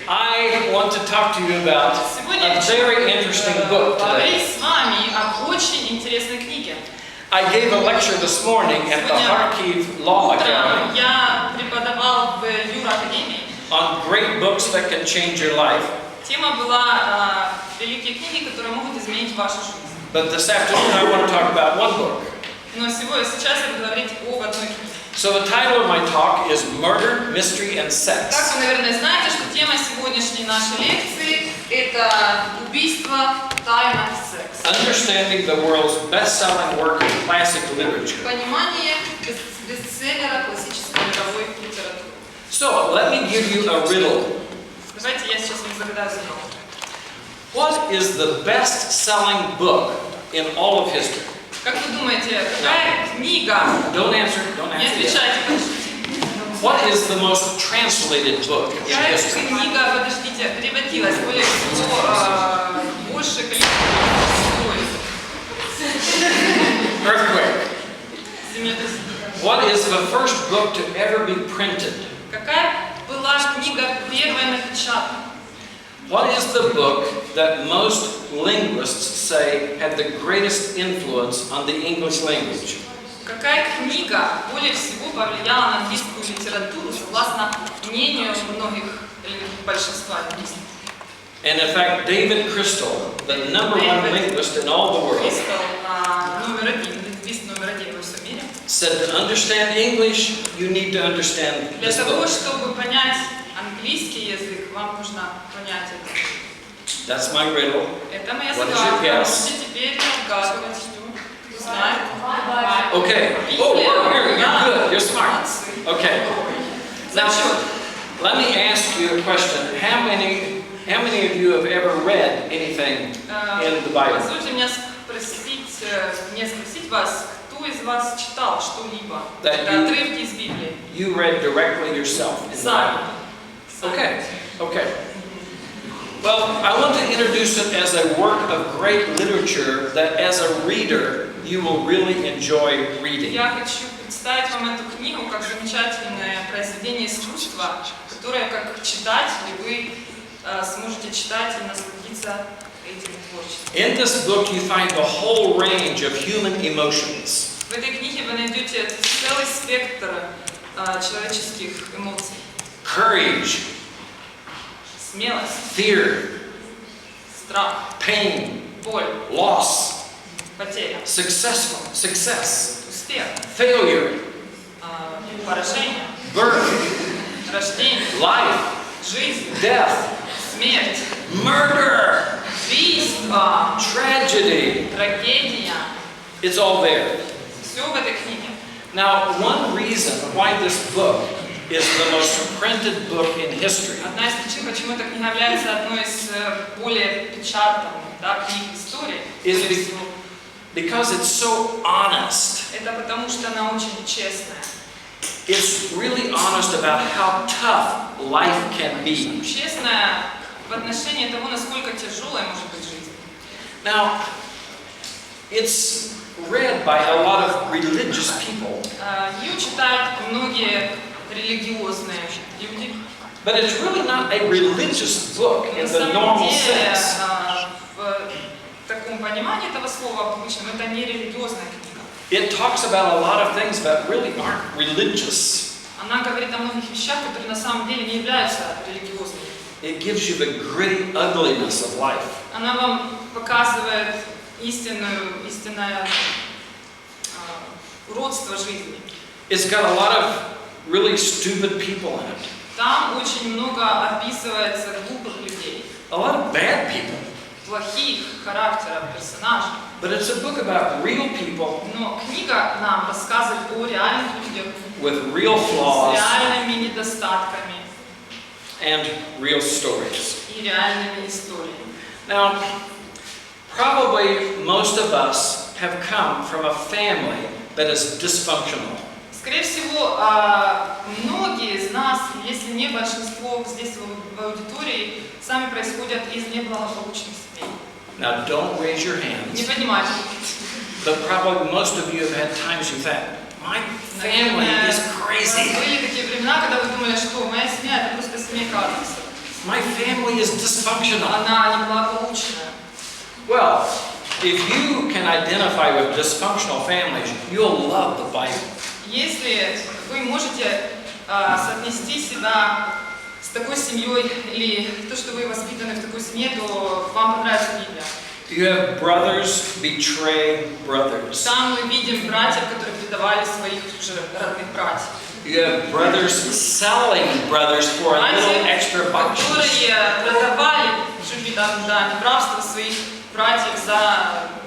I want to talk to you about a very interesting book today. Поговорить с вами об очень интересной книге. I gave a lecture this morning at the Harькov Law Academy Я преподавал в Юр-академии. On great books that can change your life. Тема была великие книги, которые могут изменить вашу жизнь. But this afternoon I want to talk about one book. Но сейчас я буду говорить об одной книге. So the title of my talk is Murder, Mystery and Sex. Как вы, наверное, знаете, что тема сегодняшней нашей лекции – это убийство, тайна, секс. Understanding the world's best-selling work in classic literature. Понимание бестселлера классической мировой литературы. So let me give you a riddle. Давайте я сейчас вам загадаю загадку. What is the best-selling book in all of history? Как вы думаете, какая книга? Don't answer. Не отвечайте, подождите. What is the most translated book in Какая history? книга, подождите, переводилась более всего больше количество Earthquake. землетрясений? What is the first book to ever be printed? Какая была книга первая напечатана? What is the book that most linguists say had the greatest influence on the English language? Какая книга более всего повлияла на английскую литературу, согласно мнению многих или большинства лингвистов? And in fact, David Crystal, the number one linguist in all the world, Crystal, лингвист номер один во всем мире, said to understand English, you need to understand для this того, book. чтобы понять английский язык, вам нужно понять это. That's my riddle. Это моя What is your загадка. guess? Можете теперь отгадывать, что знает. Okay. Oh, you're good. You're smart. Okay. Now, Зачет. let me ask you a question. How many of you have ever read anything in the Bible? Позвольте мне спросить вас, кто из вас читал что-либо? Это отрывки из Библии. You read directly yourself in the Сами. Bible. Okay. Well, I want to introduce it as a work of great literature that as a reader you will really enjoy reading. Я хочу представить вам эту книгу как замечательное произведение искусства, которое как читатель вы сможете читать и насладиться этим творчеством. In this book you find the whole range of human emotions. В этой книге вы найдете целый спектр человеческих эмоций. Courage, Смелость, fear, страх, pain, боль, loss, потеря, success, успех, failure, поражение, birth, рождение, life, жизнь, death, смерть, murder, убийство, tragedy. трагедия. It's all there. Все в этой книге. Now, one reason why this book is the most printed book in history Одна из причин, почему эта книга является одной из более печатанных книг истории, because it's so honest. это потому, что она очень честная. It's really honest about how tough life can be. Честная в отношении того, насколько тяжелая может быть жизнь. Now, it's read by a lot of religious people. Ее читают многие религиозные люди. But it's really not a religious book in На the самом normal деле, sense. в таком понимании этого слова обычно это не религиозная книга. It talks about a lot of things that really aren't religious. Она говорит о многих вещах, которые на самом деле не являются религиозными. It gives you the gritty ugliness of life. Она вам показывает истинное уродство жизни. It's got a lot of really stupid people in it. Там очень много описывается глупых людей, A lot of bad people. плохих характеров персонажей. But it's a book about real people Но книга нам рассказывает о реальных людях with real с flaws реальными недостатками and real stories. и реальными историями. Now, probably most of us have come from a family that is dysfunctional. Скорее всего, многие из нас, если не большинство здесь в аудитории, сами происходят из неблагополучных семей. Now, don't raise your hands, Не понимаете. but probably most of you have had times you thought, my family is У вас crazy. были такие времена, когда вы думали, что моя семья это просто семейка адреса. My family is dysfunctional. Она неблагополучная. Well, if you can identify with dysfunctional families, you'll love the Bible. Если вы можете соотнести себя с такой семьей или то, что вы воспитаны в такой семье, то вам понравится Библия. You have brothers betray brothers. Там мы видим братьев, которые предавали своих уже родных братьев. You have brothers selling brothers for a little extra bucks. Которые продавали чуть ли там, да, не в рабство своих братьев за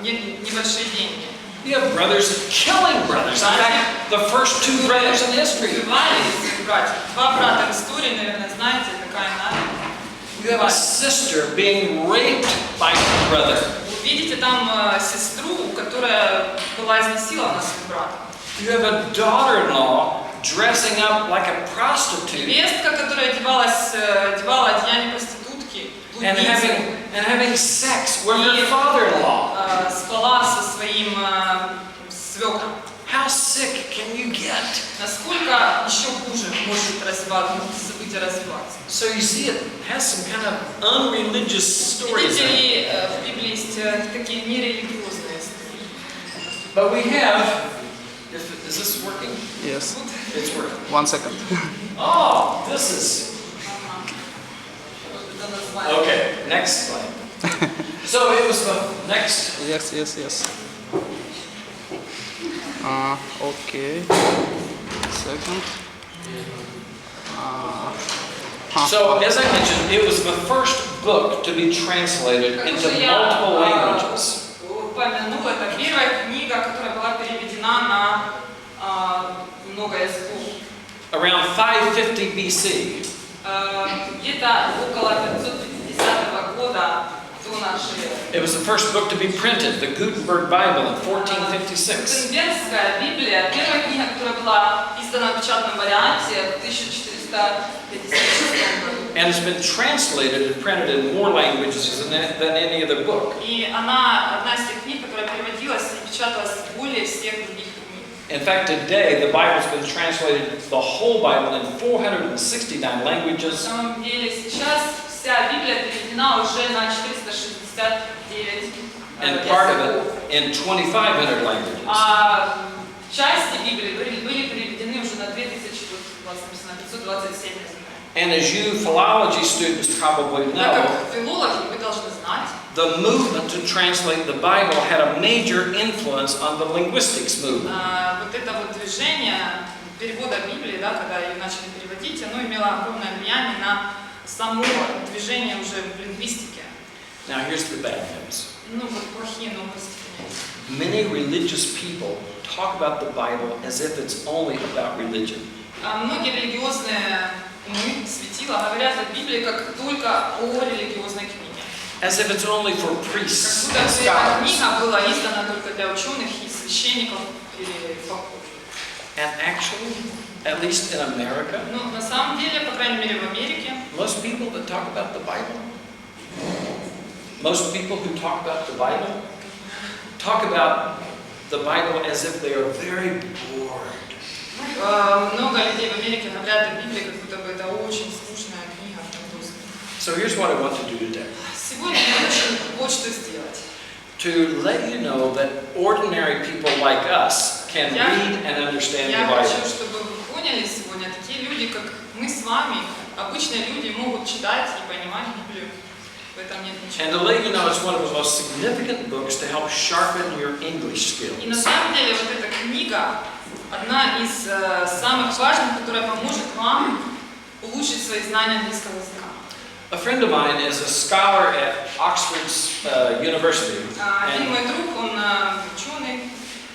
небольшие деньги. You have brothers killing brothers. In fact, the first two brothers in history. Убивали своих братьев. Два брата в истории, наверное, знаете, такая надо. You have a sister being raped by her brother. Вы видите там сестру, которая была изнасилована своим братом. You have a daughter-in-law dressing up like a prostitute. Невестка, которая одевала одеяние проститутки, And having sex with her father-in-law. Спала со своим свекром. How sick can you get? Насколько еще хуже может событие развиваться? So you see, it has some kind of unreligious stories. Видите ли, в Библии есть такие нерелигиозные истории. But we have. Is this working? Yes. It's working. 1 second. Oh, this is. Okay, next slide. So it was the next. Yes. Okay. Second. So as I mentioned, it was the first book to be translated into multiple languages. Упомянул, это первая книга, которая была переведена на много языков. Around 550 BC. Где-то около 550 года до нашей эры. It was the first book to be printed, the Gutenberg Bible in 1456. Гутенбергская Библия, первая книга, которая была издана в печатном варианте в 1456 году. And it's been translated and printed in more languages than any other book. И она одна из тех книг, которая переводилась и печаталась более всех других книг. In fact, today the Bible's been translated, the whole Bible, in 469 languages. На самом деле сейчас вся Библия переведена уже на 469 And part of it in 2,500 languages. А части Библии были переведены уже на 527 языков. And as you philology students probably Так know, как филологи вы должны знать, the movement to translate the Bible had a major influence on the linguistics movement. вот это вот движение перевода Библии, да, когда ее начали переводить, оно имело огромное влияние на само движение уже в лингвистике. Now here's the bad news. Ну вот плохие новости. Many religious people talk about the Bible as if it's only about religion. Многие религиозные умы, светила говорят о Библии как только о религиозной книге. As if it's only for priests Как and будто эта scholars. книга была издана только для ученых и священников или попов. And actually, at least in America, Но на самом деле, по крайней мере в Америке, most people who talk about the Bible talk about the Bible as if they are very bored. много людей в Америке говорят о Библии, как будто бы это очень скучная книга. So here's what I want to do today. Сегодня я хочу вот что сделать. To let you know that ordinary people like us can read and understand the Я хочу, Bible. чтобы вы поняли сегодня, такие люди, как мы с вами, обычные люди, могут читать и понимать Библию. В этом нет ничего. And to let you know, it's one of the most significant books to help sharpen your English И на skills. самом деле вот эта книга одна из самых важных, которая поможет вам улучшить свои знания английского языка. A friend of mine is a scholar at Oxford's University. Один And мой друг, он ученый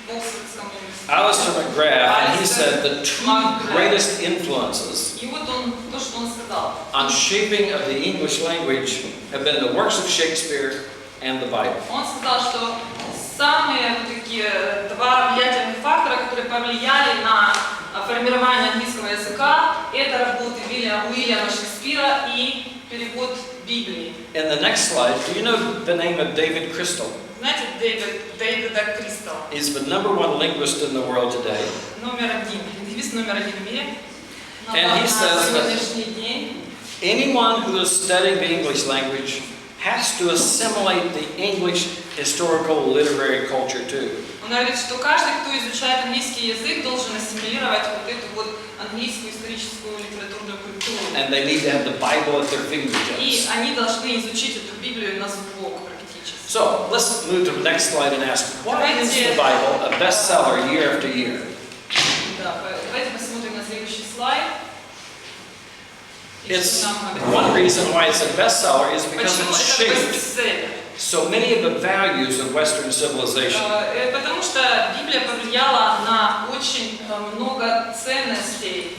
в Оксфордском университете. Alistair McGrath, and he said the two greatest influences И вот он, то, что он сказал. on shaping of the English language have been the works of Shakespeare and the Bible. Он сказал, что самые вот такие два влиятельных фактора, которые повлияли на формирование английского языка, это работы Уильяма Шекспира и перевод Библии. In the next slide, do you know the name of David Crystal? Знаете, Дэвида Кристал, He's the #1 linguist in the world today. номер один, лингвист номер один в мире. And he На says that сегодняшний день Anyone who is studying the English language has to assimilate the English historical literary culture too. Он говорит, что каждый, кто изучает английский язык, должен ассимилировать вот эту вот английскую историческую литературную культуру. And they need to have the Bible at their И fingertips. они должны изучить эту Библию на зубок практически. So let's move to the next slide and ask, why is the Bible a bestseller year after year? Да, давайте посмотрим на следующий слайд. И It's что нам говорит? one reason why it's a bestseller is because Почему it's это shaped бестселлер? so many of the values of Western civilization. Потому что Библия повлияла на очень много ценностей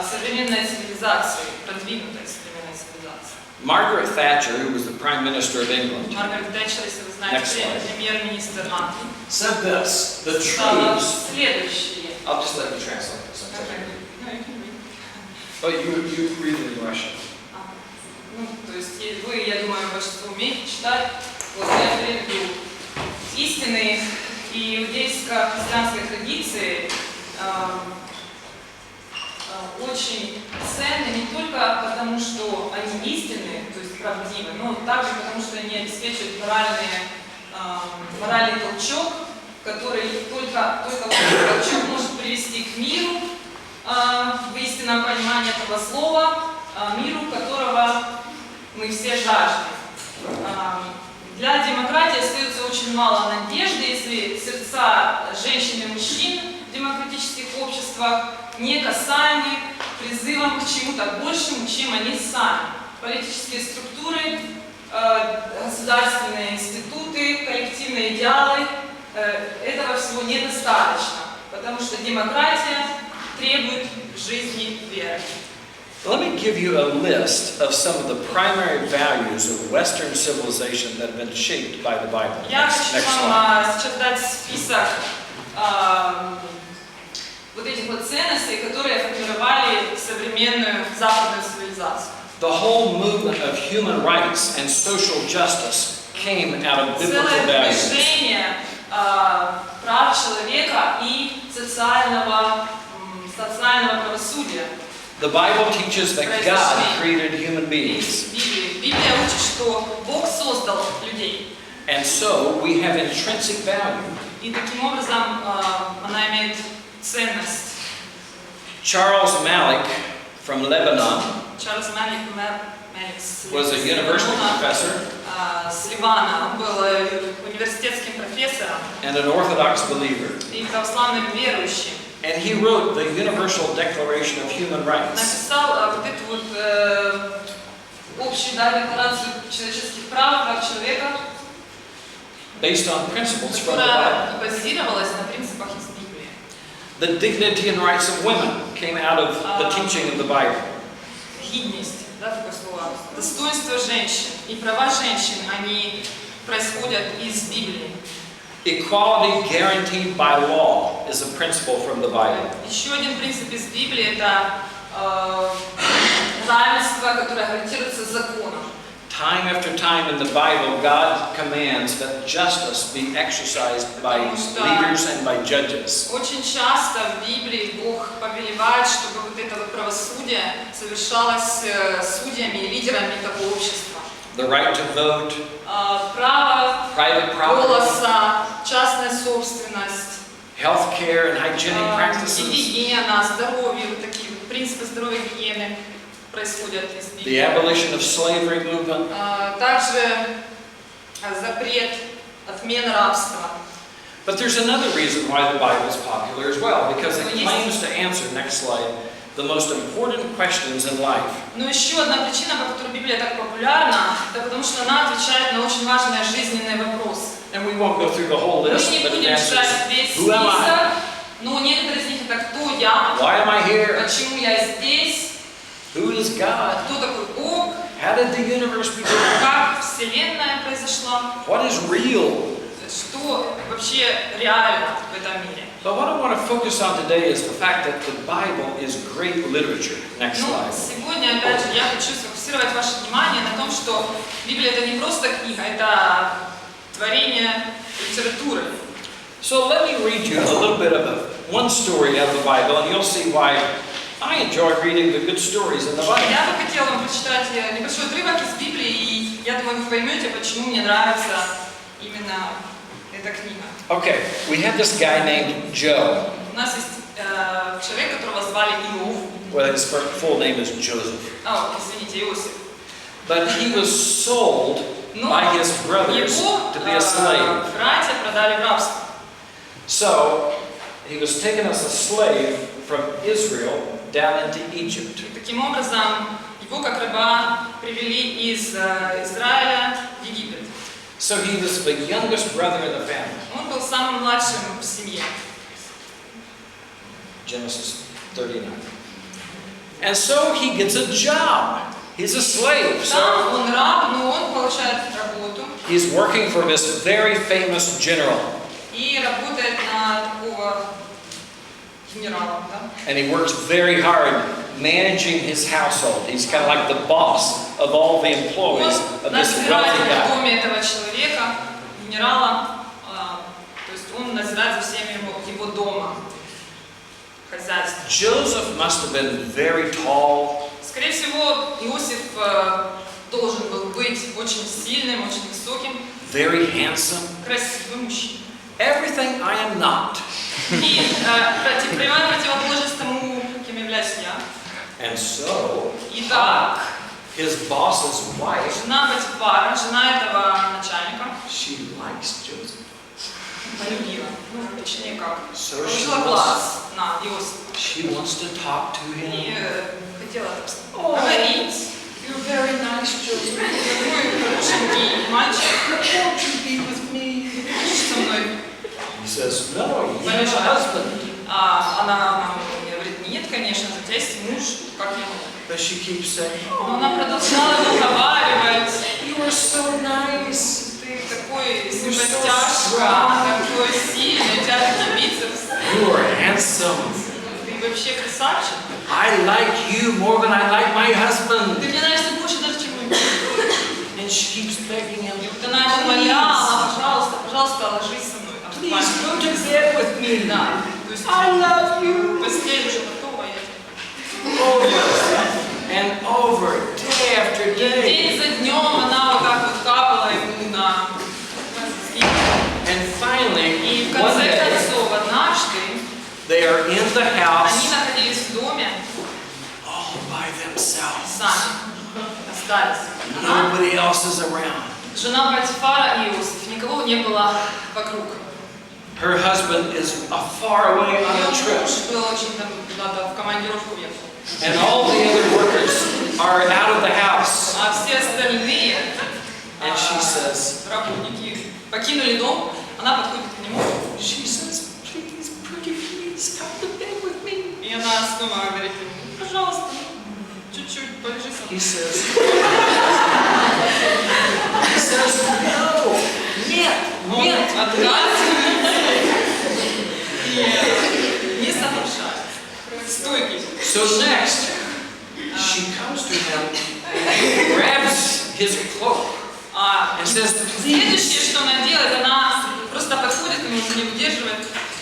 современной цивилизации, продвинутой современной цивилизации. Margaret Thatcher, who was the Prime Minister of England, Маргарет Тэтчер, если вы Next знаете, slide. премьер-министр Англии, said this: the сказала trees. следующее. I'll just let you translate this. Ну, you can read. But you read it in Russian. Ну, то есть вы, я думаю, большинство умеете читать. Вот я приведу. Истины и иудейско-христианской традиции очень ценны не только потому, что они истинны, то есть правдивы, но также потому, что они обеспечивают моральный толчок, который только толчок может привести к миру, в истинном понимании этого слова, миру, которого мы все жаждем. Для демократии остается очень мало надежды, если сердца женщин и мужчин в демократических обществах не касаемы призывом к чему-то большему, чем они сами. Политические структуры, государственные институты, коллективные идеалы – этого всего недостаточно, потому что демократия требует жизни веры. Let me give you a list of some of the primary values of Western civilization that have been shaped by the Bible. Я Next хочу slide. вам сейчас дать список вот этих вот ценностей, которые формировали современную западную цивилизацию. The whole movement of human rights and social justice came out of biblical Целое values. движение прав человека и социального правосудия. The Bible teaches that God created human beings. Библия учит, что Бог создал людей. And so we have intrinsic value. И таким образом она имеет ценность. Charles Malik from Lebanon Чарльз Мелик was a university professor с Ливана. Он был университетским профессором and an Orthodox believer. и православным верующим. And he wrote the Universal Declaration of Human Rights. Написал вот эту вот общую декларацию человеческих прав человека, Based on principles from the которая Bible. базировалась на принципах из Библии. The dignity and rights of women came out of the teaching of the Bible. Гидность, да, такое слово. Достоинство женщин и права женщин, они происходят из Библии. Equality guaranteed by law is a principle from the Bible. Еще один принцип из Библии – это равенство, которое гарантируется законом. Time after time in the Bible, God commands that justice be exercised by leaders and by judges. Очень часто в Библии Бог повелевает, чтобы вот это вот правосудие совершалось судьями и лидерами такого общества. The right to vote, Право private property, голоса, частная собственность, health care and hygienic practices, гигиена, здоровье, вот такие принципы здоровья и гигиены происходят из the Библии. abolition of slavery movement. Также запрет, отмена рабства. But there's another reason why the Bible is popular as well, because it claims to answer, next slide, the most important questions in life. Но еще одна причина, по которой Библия так популярна, это потому что она отвечает на очень важные жизненные вопросы. And we won't go through the whole Мы list, не but it будем answers, читать весь who am I? список, но некоторые из них это кто я, Why am I here? почему я здесь, Who is God? кто такой Бог, How did the universe begin? как Вселенная произошла, What is real? что вообще реально в этом мире. But what I want to focus on today is the fact that the Bible is great literature. Next Ну, slide. сегодня, опять же, я хочу сфокусировать ваше внимание на том, что Библия это не просто книга, это творение литературы. So let me read you a little bit of one story out of the Bible, and you'll see why I enjoy reading the good stories in the Bible. Я бы хотела вам прочитать небольшой отрывок из Библии, и я думаю, вы поймете, почему мне нравится именно эта книга. Okay, we have this guy named Joe. У нас есть человек, которого звали Иов. Well, his full name is Joseph. Извините, Иосиф. But he was sold by his brothers to be a slave. Братья продали в рабство. So he was taken as a slave from Israel down into Egypt. И таким образом его как раба привели из Израиля в Египет. So he was the youngest brother in the family. Он был самым младшим в семье. Genesis 39. And so he gets a job. He's a slave. Там он раб, но он получает работу. He's working for this very famous general. И работает на такого генерала, да? And he works very hard managing his household. He's kind of like the boss of all the employees of this wealthy в guy. доме этого человека, генерала, то есть он надзирает за всеми его дома, хозяйством. Joseph must have been very tall. Скорее всего, Иосиф должен был быть очень сильным, очень высоким, Very handsome. красивым мужчиной. Everything I am not. И прямая противоположность тому, кем являюсь я. And so, Итак, his boss's wife, жена Патифара, жена этого начальника, she likes Joseph. полюбила, точнее как, So положила глаз на Иосифа. she wants to talk to И him. хотела говорить. You're very nice, Joseph. Такой хорошенький мальчик. Won't you be with me? Со мной. He says, no, you have a husband. Она мне говорит, нет, конечно, у тебя есть муж, как я могу. But she keeps saying, Но она продолжала уговаривать. you are so nice. Ты такой симпатяшка, такой сильный, у тебя такие бицепсы. You are handsome. Ты вообще красавчик. I like you more than I like my husband. Ты мне нравишься больше даже, чем мой муж. And she keeps begging him, Она его умоляла, пожалуйста, пожалуйста, ложись со мной. please go to bed with me. Да, то есть I love you. постель уже готова, я Over and over, day after day. день за днем она вот так вот капала ему на мозги. And finally, И в one конце day, концов, однажды, they are in the они house находились в доме all by themselves. сами, остались. Она, Nobody else is around. жена Патифара и Иосиф, никого не было вокруг. Her husband is far away on a Ее trip. муж был очень там куда-то в командировку уехал. And all the other workers are out of the house. А все остальные And she says, работники покинули дом, она подходит к нему, she says, please, pretty please, come to bed with me. и она снова говорит ему, пожалуйста, чуть-чуть полежи со He мной. says, no, нет, Он нет. отказывается и не соглашается. Стойкий. So next, she comes to him and grabs his cloak and says, please. Следующее, что она делает, она просто подходит к нему, не удерживает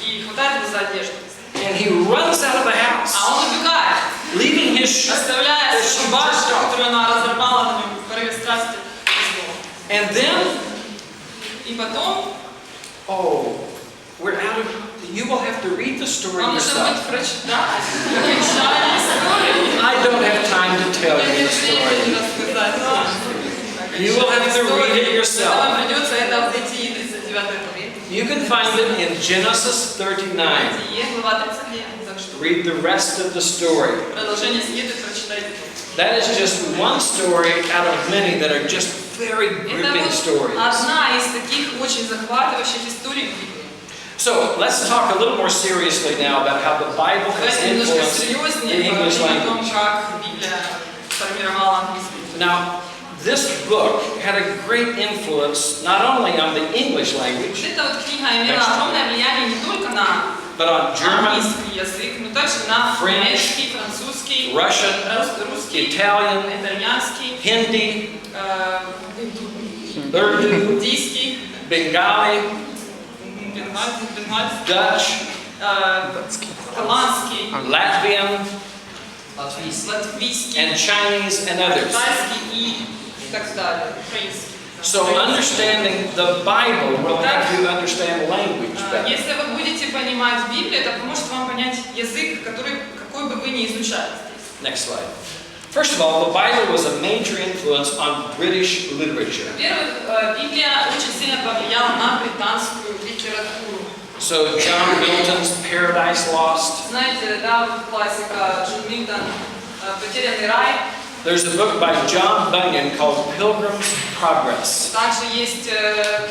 и хватает его за одежду. And he runs out of the house, А он убегает, leaving his shirt. оставляя свою рубашку, которую она разорвала на нем в порыве страсти из дома. And then, И потом oh, we're out of, you will have to read the story вам нужно yourself. будет прочитать окончание истории. I don't have time to tell Я you не the story. времени рассказать. You will have to read it yourself. Вам придется это в Бытие 39 главе. You can find it in Genesis 39. Бытие, глава 39. Так что Read the rest of the story. продолжение следует, прочитайте. That is just one story out of many that are just very Это gripping вот stories. одна из таких очень захватывающих историй в Библии. So let's talk a little more seriously now about how the Bible has Давайте немножко influenced the серьезнее English поговорим о том, language. как Библия сформировала английский язык. Now, this book had a great influence not only on the English language, Эта вот книга имела огромное влияние не только на but on German, английский язык, но также на French, немецкий, французский, Russian, русский, Italian, итальянский, Hindi, Urdu, буддийский, Bengali, бенгальский, Dutch, голландский, Latvian, латвийский, and Chinese and others. китайский и так далее, украинский. So understanding the Bible will help you understand language better. Если вы будете понимать Библию, это поможет вам понять язык, какой бы вы ни изучали здесь. Next slide. First of all, the Bible was a major influence on British literature. Во-первых, Библия очень сильно повлияла на британскую литературу. So John Milton's Paradise Lost. Знаете, да, вот классика Джон Милтон «Потерянный рай». There's a book by John Bunyan called Pilgrim's Progress. Также есть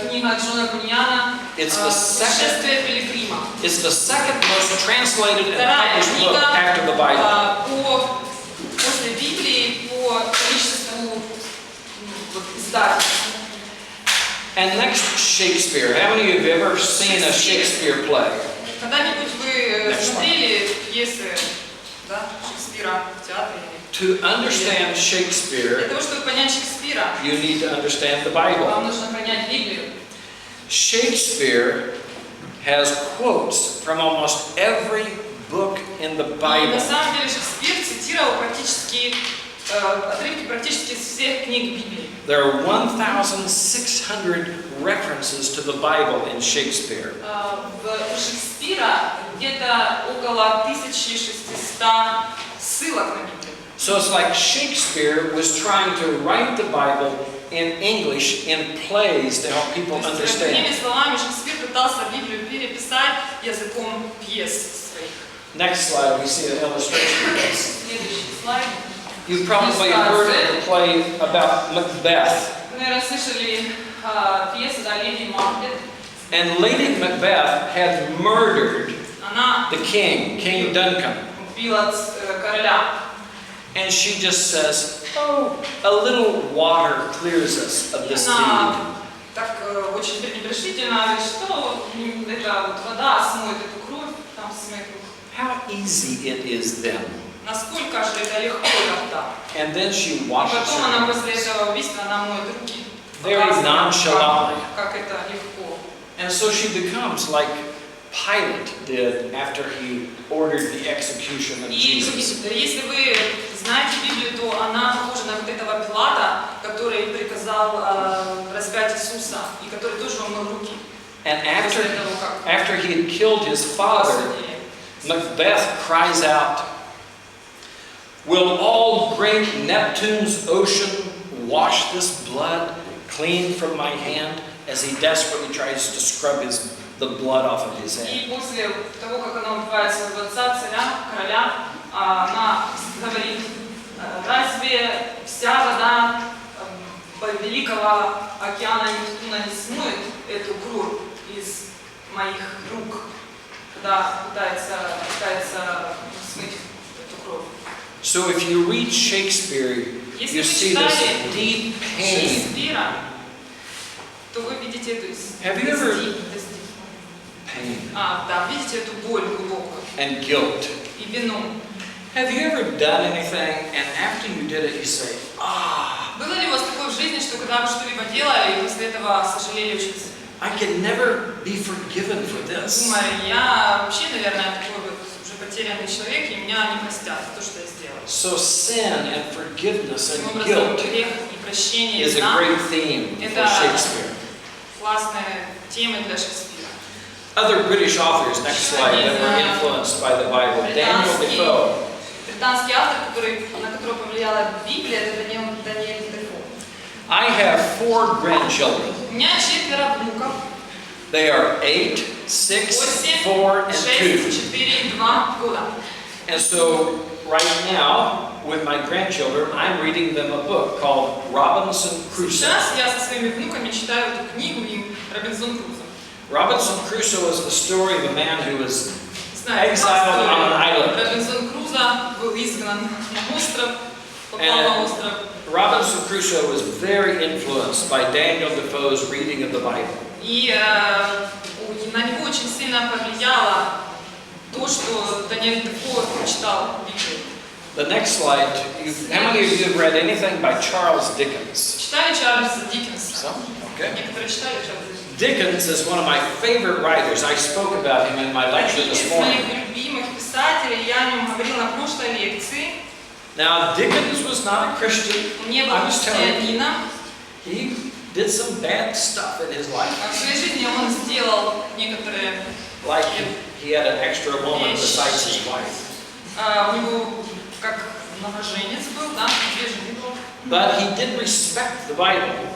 книга Джона Буньяна «Путешествие пилигрима». It's the second most translated and Вторая published book книга after the Bible. после Библии по количеству издательств. And next, Shakespeare. How many of you have ever seen a Shakespeare play? Когда-нибудь вы смотрели пьесы, да, Шекспира в театре? To understand Shakespeare, Для того, чтобы понять Шекспира, you need to understand the Bible. вам нужно понять Библию. Shakespeare has quotes from almost every book in the И Bible. на самом деле Шекспир цитировал отрывки практически из всех книг Библии. There are 1,600 references to the Bible in Shakespeare. У Шекспира где-то около 1600 ссылок на Библию. So it's like Shakespeare was trying to write the Bible in English in plays to help people understand. Другими словами, Шекспир пытался Библию переписать языком пьес своих. Next slide, we see an illustration of this. Следующий слайд. You've probably heard of the play about Macbeth. Вы, наверное, слышали пьесу о Леди Макбет. And Lady Macbeth had murdered Она the king, King Duncan. убила короля. And she just says, oh, a little water clears us of this Она deed. так очень пренебрежительно говорит, что эта вот вода смоет эту кровь, там смоет руку. How easy it is then. Насколько же это легко тогда. And then she И washes потом her она hands. после этого убийства она моет руки. Very nonchalantly. Как это легко. And so she becomes like Pilate did after he ordered the execution of И Jesus. если вы знаете Библию, то она похожа на вот этого Пилата, который приказал распять Иисуса, и который тоже умыл руки. And После того, как after he had killed his father, Macbeth cries out, will all great Neptune's ocean wash this blood clean from my hand? As he desperately tries to scrub the blood off of his hand. И после того, как она убивает своего отца, короля, она говорит, разве вся вода великого океана Нептуна не смоет эту кровь из моих рук, когда пытается смыть эту кровь? So if you read Shakespeare, you see this deep pain. Шекспира, то вы видите эту Have you ever pain видите эту боль глубокую and guilt? и вину. Have you ever done anything and after you did it you say, Было ли у вас такое в жизни, что когда вы что-либо делали, и после этого сожалели очень сильно? I can never be forgiven for this. Думаю, я вообще, наверное, такой вот уже потерянный человек, и меня не простят за то, что я сделала. So sin and forgiveness Таким and образом, guilt грех и прощение, is a вина great theme for Shakespeare. классная тема для Шекспира. Other British authors, next slide, that were influenced by the Bible. Daniel Defoe. Британский автор, на которого повлияла Библия, это Даниэль Дефо. I have 4 grandchildren. У меня 4 внуков. They are 8, 6, 8, 4, and 2. 6, 4 и 2 года. And so right now, with my grandchildren, I'm reading them a book called Robinson Crusoe. Сейчас я со своими внуками читаю эту книгу им «Робинзон Крузо». Robinson Crusoe is the story of a man who was exiled on an island. Робинзон Крузо был изгнан на остров, попал на остров. Robinson Crusoe was very influenced by Daniel Defoe's reading of the Bible. И на него очень сильно повлияло то, что Даниэль Дефо читал Библию. The next slide, how many of you have read anything by Charles Dickens? Читали Чарльза Диккенса? Some? Okay. Некоторые читали Чарльза Диккенса. Dickens is one of my favorite writers. I spoke about him in my lecture Один this из morning. моих любимых писателей, я о нем говорила на прошлой лекции. Now, Dickens was not a Christian. Не был I was telling you. христианином. He did some bad stuff in his life. А в своей жизни он сделал некоторые... Like he had an extra woman besides his wife. У него как новоженец был, да, две жены было. But he did respect the Bible.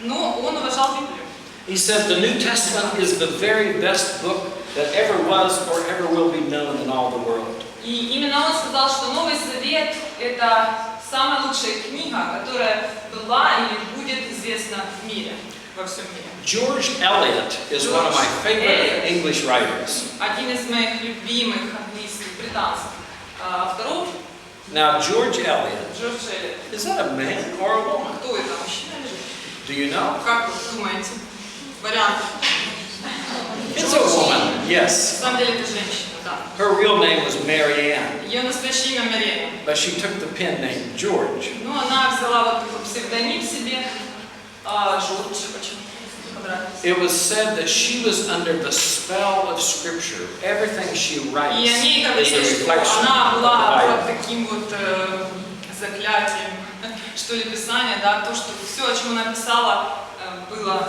Но он уважал Библию. He said the New Testament is the very best book that ever was or ever will be known in all the world. И именно он сказал, что Новый Завет – это самая лучшая книга, которая была или будет известна в мире, во всем мире. George Eliot is one of my favorite English writers. Один из моих любимых английских британских авторов. Now, George Eliot, Джордж Эллиот. is that a man or a woman? Кто это, мужчина или женщина? Do you know? Как вы думаете? Варианты. It's a woman, На yes. самом деле это женщина, да. Her real name was Mary Ann, Ее настоящее имя Мария. but she took the pen name George. Ну, она взяла вот такой псевдоним себе. Джордж, почему? Понравилось. It was said that she was under the spell of Scripture. Everything she writes И они is a говорили, что reflection она of была the под Bible. таким вот заклятием, что ли, Писания, да, то, что все, о чем она писала, было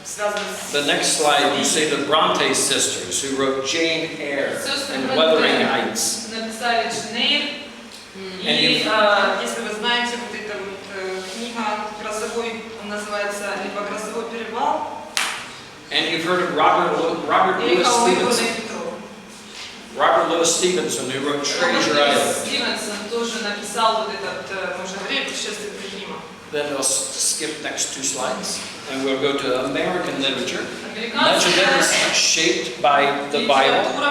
связано с... The next slide, you see the Bronte sisters who wrote Jane Eyre Сестры and Бронте Wuthering Heights. написали Джейн Эйр. И если вы знаете, вот эта вот книга «Грозовой», он называется либо «Грозовой перевал», And you've heard of Robert или Louis «Холмы Stevenson. горной Петров». Robert Louis Stevenson, who wrote Treasure Island. Стивенсон тоже написал вот этот, мы уже говорили, «Путешествие в Рима». Then we'll skip next two slides, and we'll go to American literature. Much of it Американская is shaped by the Bible. литература,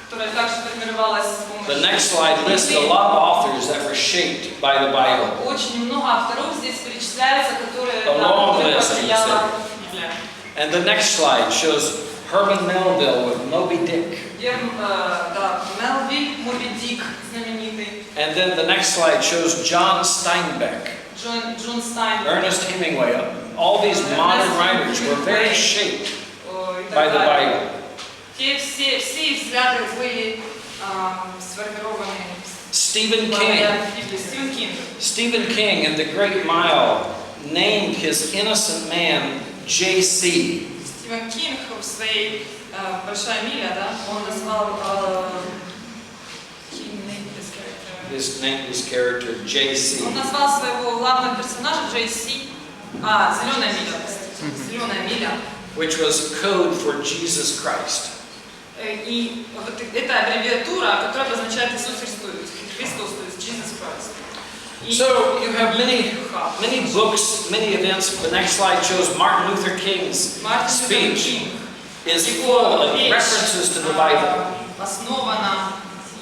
которая также формировалась с помощью... The next slide lists a lot of authors that were shaped by the Bible. Очень много авторов здесь перечисляется, которые A long которые list, повлияла Библия. And the next slide shows Herman Melville with Moby Dick. Да, Мелвиль, Моби Дик знаменитый, And then the next slide shows John Steinbeck, Джон Стайн, Ernest Hemingway. All these modern writers were very shaped by the Bible. Все их взгляды были сформированы Stephen благодаря King. Библии. Стивен Кинг. Stephen King in The Great Mile named his innocent man J.C. Стивен Кинг в своей «Большая миля», да, он назвал His character J.C. Он назвал своего главного персонажа J.C. «Зеленая миля», «Зеленая миля». which was code for Jesus Christ. И вот это аббревиатура, которая обозначает Иисус Христос, то есть Jesus Christ. So you have many books, many events. The next slide shows Martin Luther King's speech is full of references to the Bible. Основана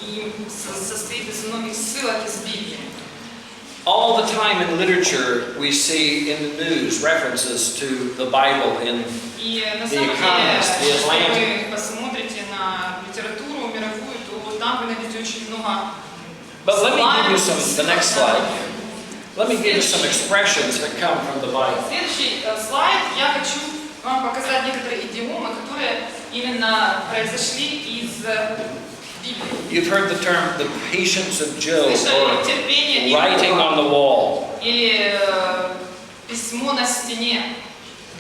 и состоит из многих ссылок из Библии. All the time in literature, we see in the news references to the Bible in И на The самом Economist, The деле, если Atlantic. вы посмотрите на литературу мировую, то там вы найдете очень много. But let me give you the next slide. Let me give you some expressions that come from the Bible. Следующий слайд я хочу вам показать некоторые идиомы, которые именно произошли из Библии. You've heard the term the patience of Job Слышали or терпение writing on the wall, или письмо на стене,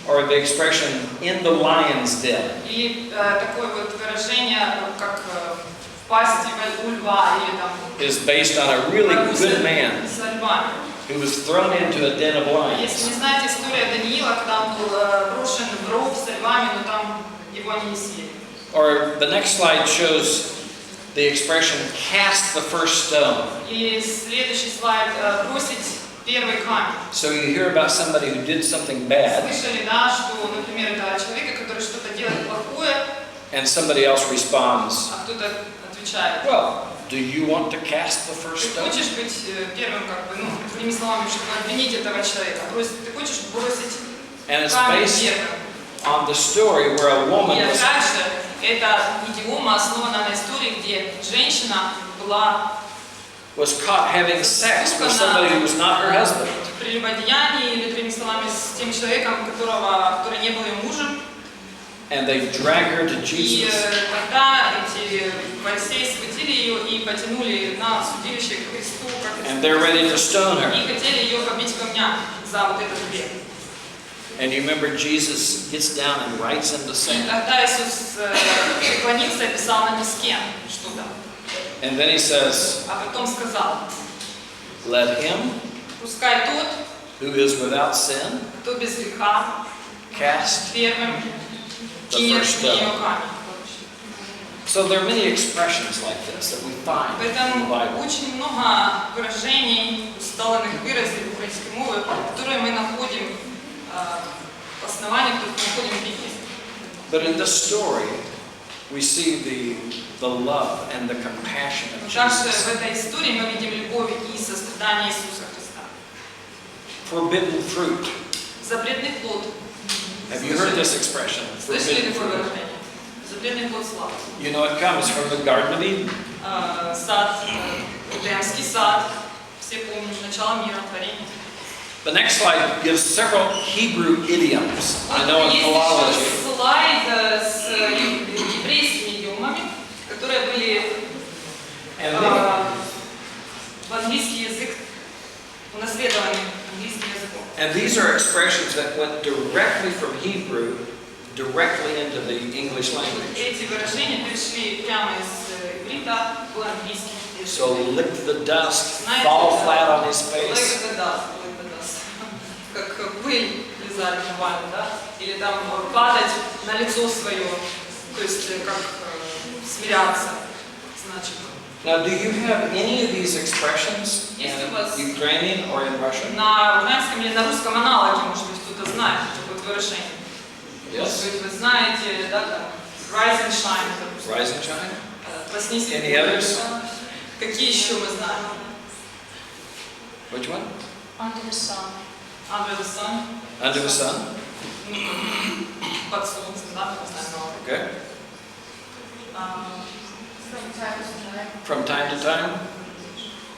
or the expression in the lion's den. или такое вот выражение, как в пасти у льва, или там Is based on a really good man с львами. who was thrown into a den of lions. Если не знаете историю Даниила, когда он был брошен в ров с львами, но там его они не съели. Or the next slide shows the expression cast the first stone. Или следующий слайд бросить первый камень. So you hear about somebody who did something bad, Слышали, да, что, например, это человека, который что-то делает плохое, and somebody else responds, а кто-то отвечает. well, do you want to cast the first Ты stone? хочешь быть первым, как бы, другими словами, чтобы обвинить этого человека? Ты хочешь бросить And it's камень based первым? on the story where a woman И was опять же, эта идиома основана на истории, где женщина caught having sex with somebody who was not her husband. при прелюбодеянии, или другими словами, с тем человеком, который не был ее мужем. And they drag her to И Jesus. тогда эти фарисеи схватили ее и потянули на судилище к Христу, And they're ready to stone her. и хотели ее побить камнями за вот этот грех. And you remember Jesus gets down and writes in the И sand. тогда Иисус преклонился и писал на песке что-то. And then he says, А потом сказал: let him пускай тот, who is without sin кто без греха, cast. первым кинет в нее камень. So there are many expressions like this that we find in the Поэтому Bible. очень много выражений, усталенных выразов украинской мовы, которые мы находим в основании, которые мы находим в Библии. But in this story, we see the love and the compassion of Также Jesus. в этой истории мы видим любовь и сострадание Иисуса Христа. Forbidden fruit. Запретный плод. Have you heard this expression? Слышали Forbidden такое fruit. выражение? Запретный плод славы. You know, it comes from the Garden of Eden. Сад, Эдемский сад. Все помним начало мира, творения. The next slide gives several Hebrew idioms. I know in Есть philology. еще слайд с еврейскими идиомами, которые были в английский язык унаследованы английским языком. And these are expressions that went directly from Hebrew directly into the English language. Эти выражения пришли прямо из иврита в английский язык. So lick the dust, fall flat on his face. Like the dust. Как пыль лизать буквально, да? Или там падать на лицо свое, то есть как смиряться, значит. Now, do you have any of these expressions in Есть у вас Ukrainian or in Russian? на украинском или на русском аналоге, может быть, кто-то знает это вот выражение? Может Yes. быть, вы знаете, да, там, rise and shine, допустим. Rise and shine? Проснись и Any others? Какие еще мы знаем? Which one? Under the sun. Under the sun. Under the sun? Под солнцем, да, мы знаем. Okay. From time to time. From time to time?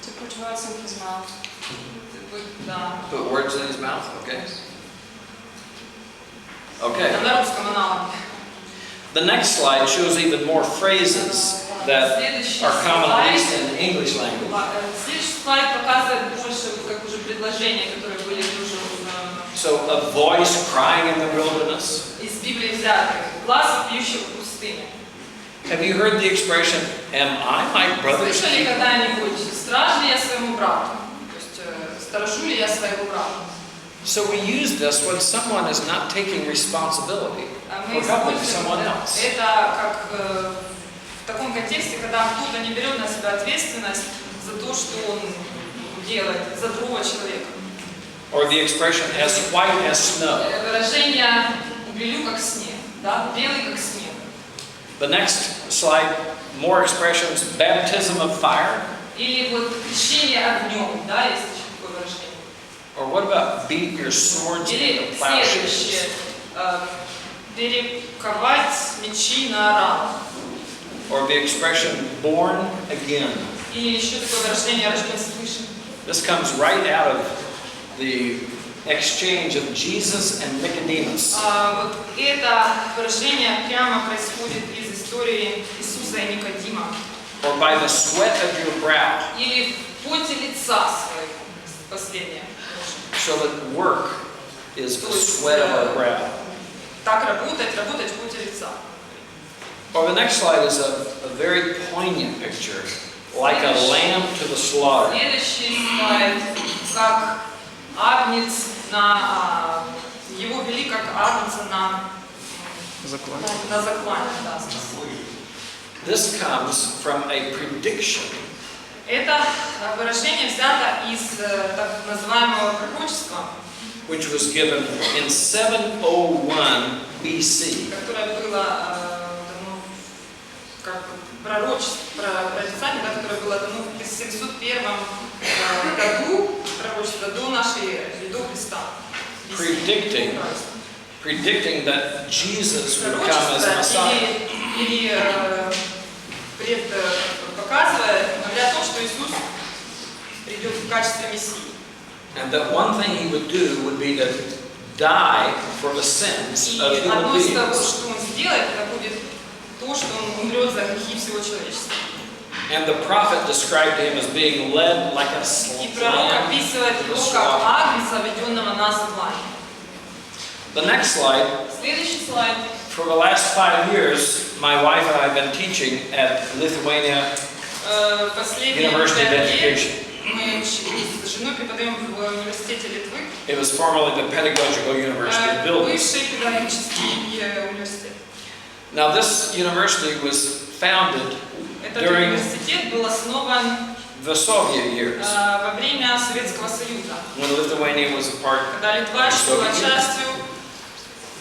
To put words in his mouth. Да. Put words in his mouth? Okay. Okay. На русском аналоге. The next slide shows even more phrases that are common, at least in the English language. Следующий слайд показывает больше как уже предложения, которые были уже So, a voice crying in the wilderness. из Библии взяты. Глаз пьющего в пустыне. Have you heard the expression, am I my brother's Слышали keeper? когда-нибудь, страж ли я своему брату? То есть, сторожу ли я своего брата? So we use this when someone is not taking responsibility Мы for helping используем someone else. это как в таком контексте, когда кто-то не берет на себя ответственность за то, что он делает, за другого человека. Or the expression, as white as snow. Выражение «белю как снег», да? Белый как снег. The next slide, more expressions, baptism of fire. Или вот крещение огнем, да, есть еще такое выражение. Or what about beat your swords Или into plowshares? следующее, перековать мечи на аран. Or the expression, born again. Или еще такое выражение «рожден свыше». This comes right out of the exchange of Jesus and Nicodemus. Вот это выражение прямо происходит из истории Иисуса и Никодима. Or by the sweat of your brow. Или в поте лица своего. Последнее. So that work is the sweat of our brow. Так работать в поте лица. Or the next slide is a very poignant picture, like a lamb to the slaughter. Следующий слайд, как агнец его вели как агнца на заклане. Да. This comes from a prediction. Это выражение взято из так называемого пророчества, Which was given in 701 BC. которое было как прорицание, да, которое было дано в 1701 году пророчество до нашей эры, до Христа. Predicting that Jesus would come as Messiah. Или показывая, говоря о том, что Иисус придет в качестве Мессии. And that one thing he would do would be to die for the sins of И human одно из того, beings. что он сделает, это будет то, что он умрет за грехи всего человечества. And the prophet described him as being led like a И пророк lamb описывает to the его как slaughter. агнца, веденного на заклание. The next slide. Следующий слайд. For the last 5 years, my wife and I have been teaching at Lithuania Последние University of 5 лет Education. мы с женой преподаем в университете Литвы. It was formerly the Pedagogical University of Vilnius. Бывший педагогический университет. Now this university was founded Этот during университет был основан the Soviet years, во время Советского Союза, when Lithuania was a part когда Литва of the была Soviet Union. частью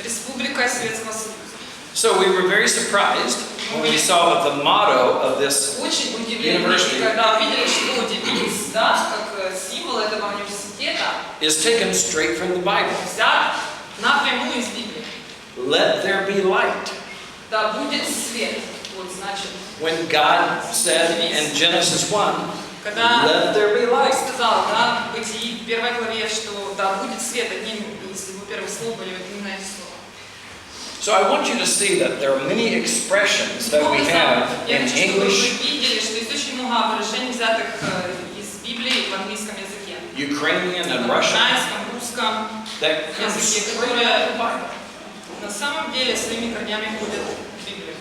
Республикой Советского Союза. So we were very surprised when we saw that the motto of this Очень удивлены, university когда увидели, что девиз, да, как символ этого университета, is taken straight from the Bible. взят напрямую из Библии. Let there be light. Да будет свет. Вот значит. When God said in Genesis 1, Когда let there be Бог light. сказал, да, в Бытии, в 1 главе, что да будет свет, одним из его первых слов были именно эти слова. So I want you to see that there are many expressions that we have Я in хочу, чтобы вы English, видели, что есть очень много выражений, взятых из Библии в английском языке. Ukrainian and На Russian, украинском, русском that come языке, straight которые out of the Bible. на самом деле своими корнями ходят в Библию.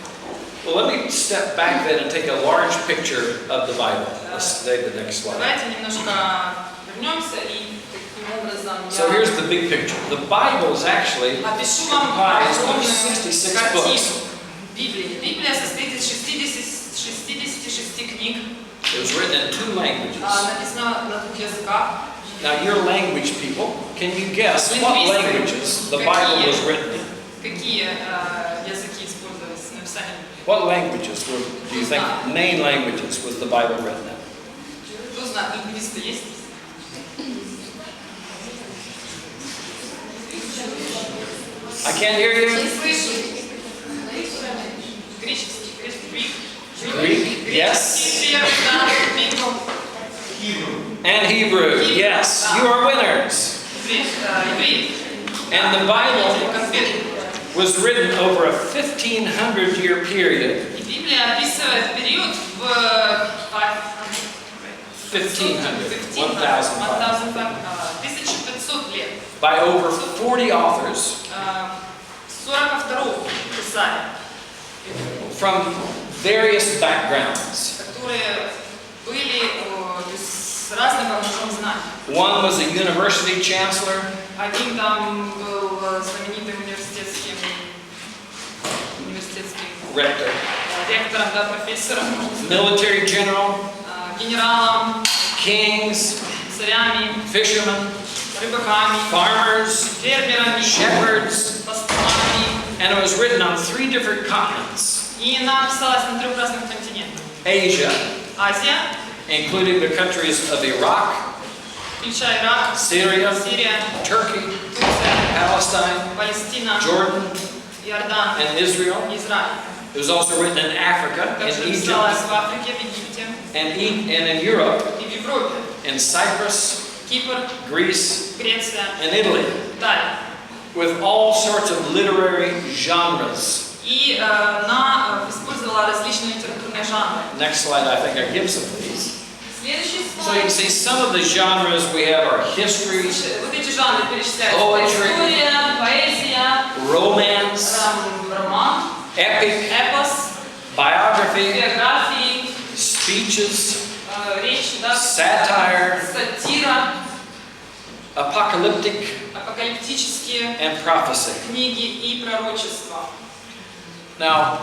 Well, let me step back then and take a large picture of the Bible. Let's take the next slide. Давайте немножко вернемся и таким образом So here's the big picture. The Bible is actually опишу вам comprised of огромную 66 картину books. Библии. Библия состоит из 66 книг, It was written in 2 languages. написано на 2 языках. Now, you're language people. Can you guess what languages the Bible was written in? Какие языки использовались в написании? What languages do you think main languages was the Bible written in? Кто знает, лингвисты есть? I can't hear you. Не слышу. Греческий, Greek, yes. Греческий, первый, да, Библию. And Hebrew. Yes, you are winners. Иврит. And the Bible Конкретно. was written over a 1,500-year period. И Библия описывает период в 1500 лет. By over 40 authors 42 писали, from various backgrounds. которые были с разным багажом знаний. One was a university chancellor. Один там был знаменитым университетским Rector. ректором, да, профессором, Military general. генералом, Kings. царями, Fishermen. рыбаками, Farmers. фермерами, Shepherds. пастухами. And it was written on 3 different continents. И она писалась на 3 разных континентах. Asia, Азия, including the countries of Iraq, включая Ирак, Syria, Сирия, Turkey, Турция, Palestine, Палестина, Jordan, Иордан, and Israel. Израиль. It was also written in Africa, in Также Egypt, писалась в Африке, в Египте and in Europe, и в Европе. in Cyprus, Кипр, Greece, Греция, and Italy, Италия. with all sorts of literary genres. И она использовала различные литературные жанры. Next slide, I think I give some of these. Следующий So you can слайд. see some of the genres we have are history, Вот эти жанры перечисляются. Poetry. История, поэзия, romance, роман, epic, эпос, biography, биографии, speeches, речь, да, satire, сатира, apocalyptic, апокалиптические and prophecy. книги и пророчества. Now,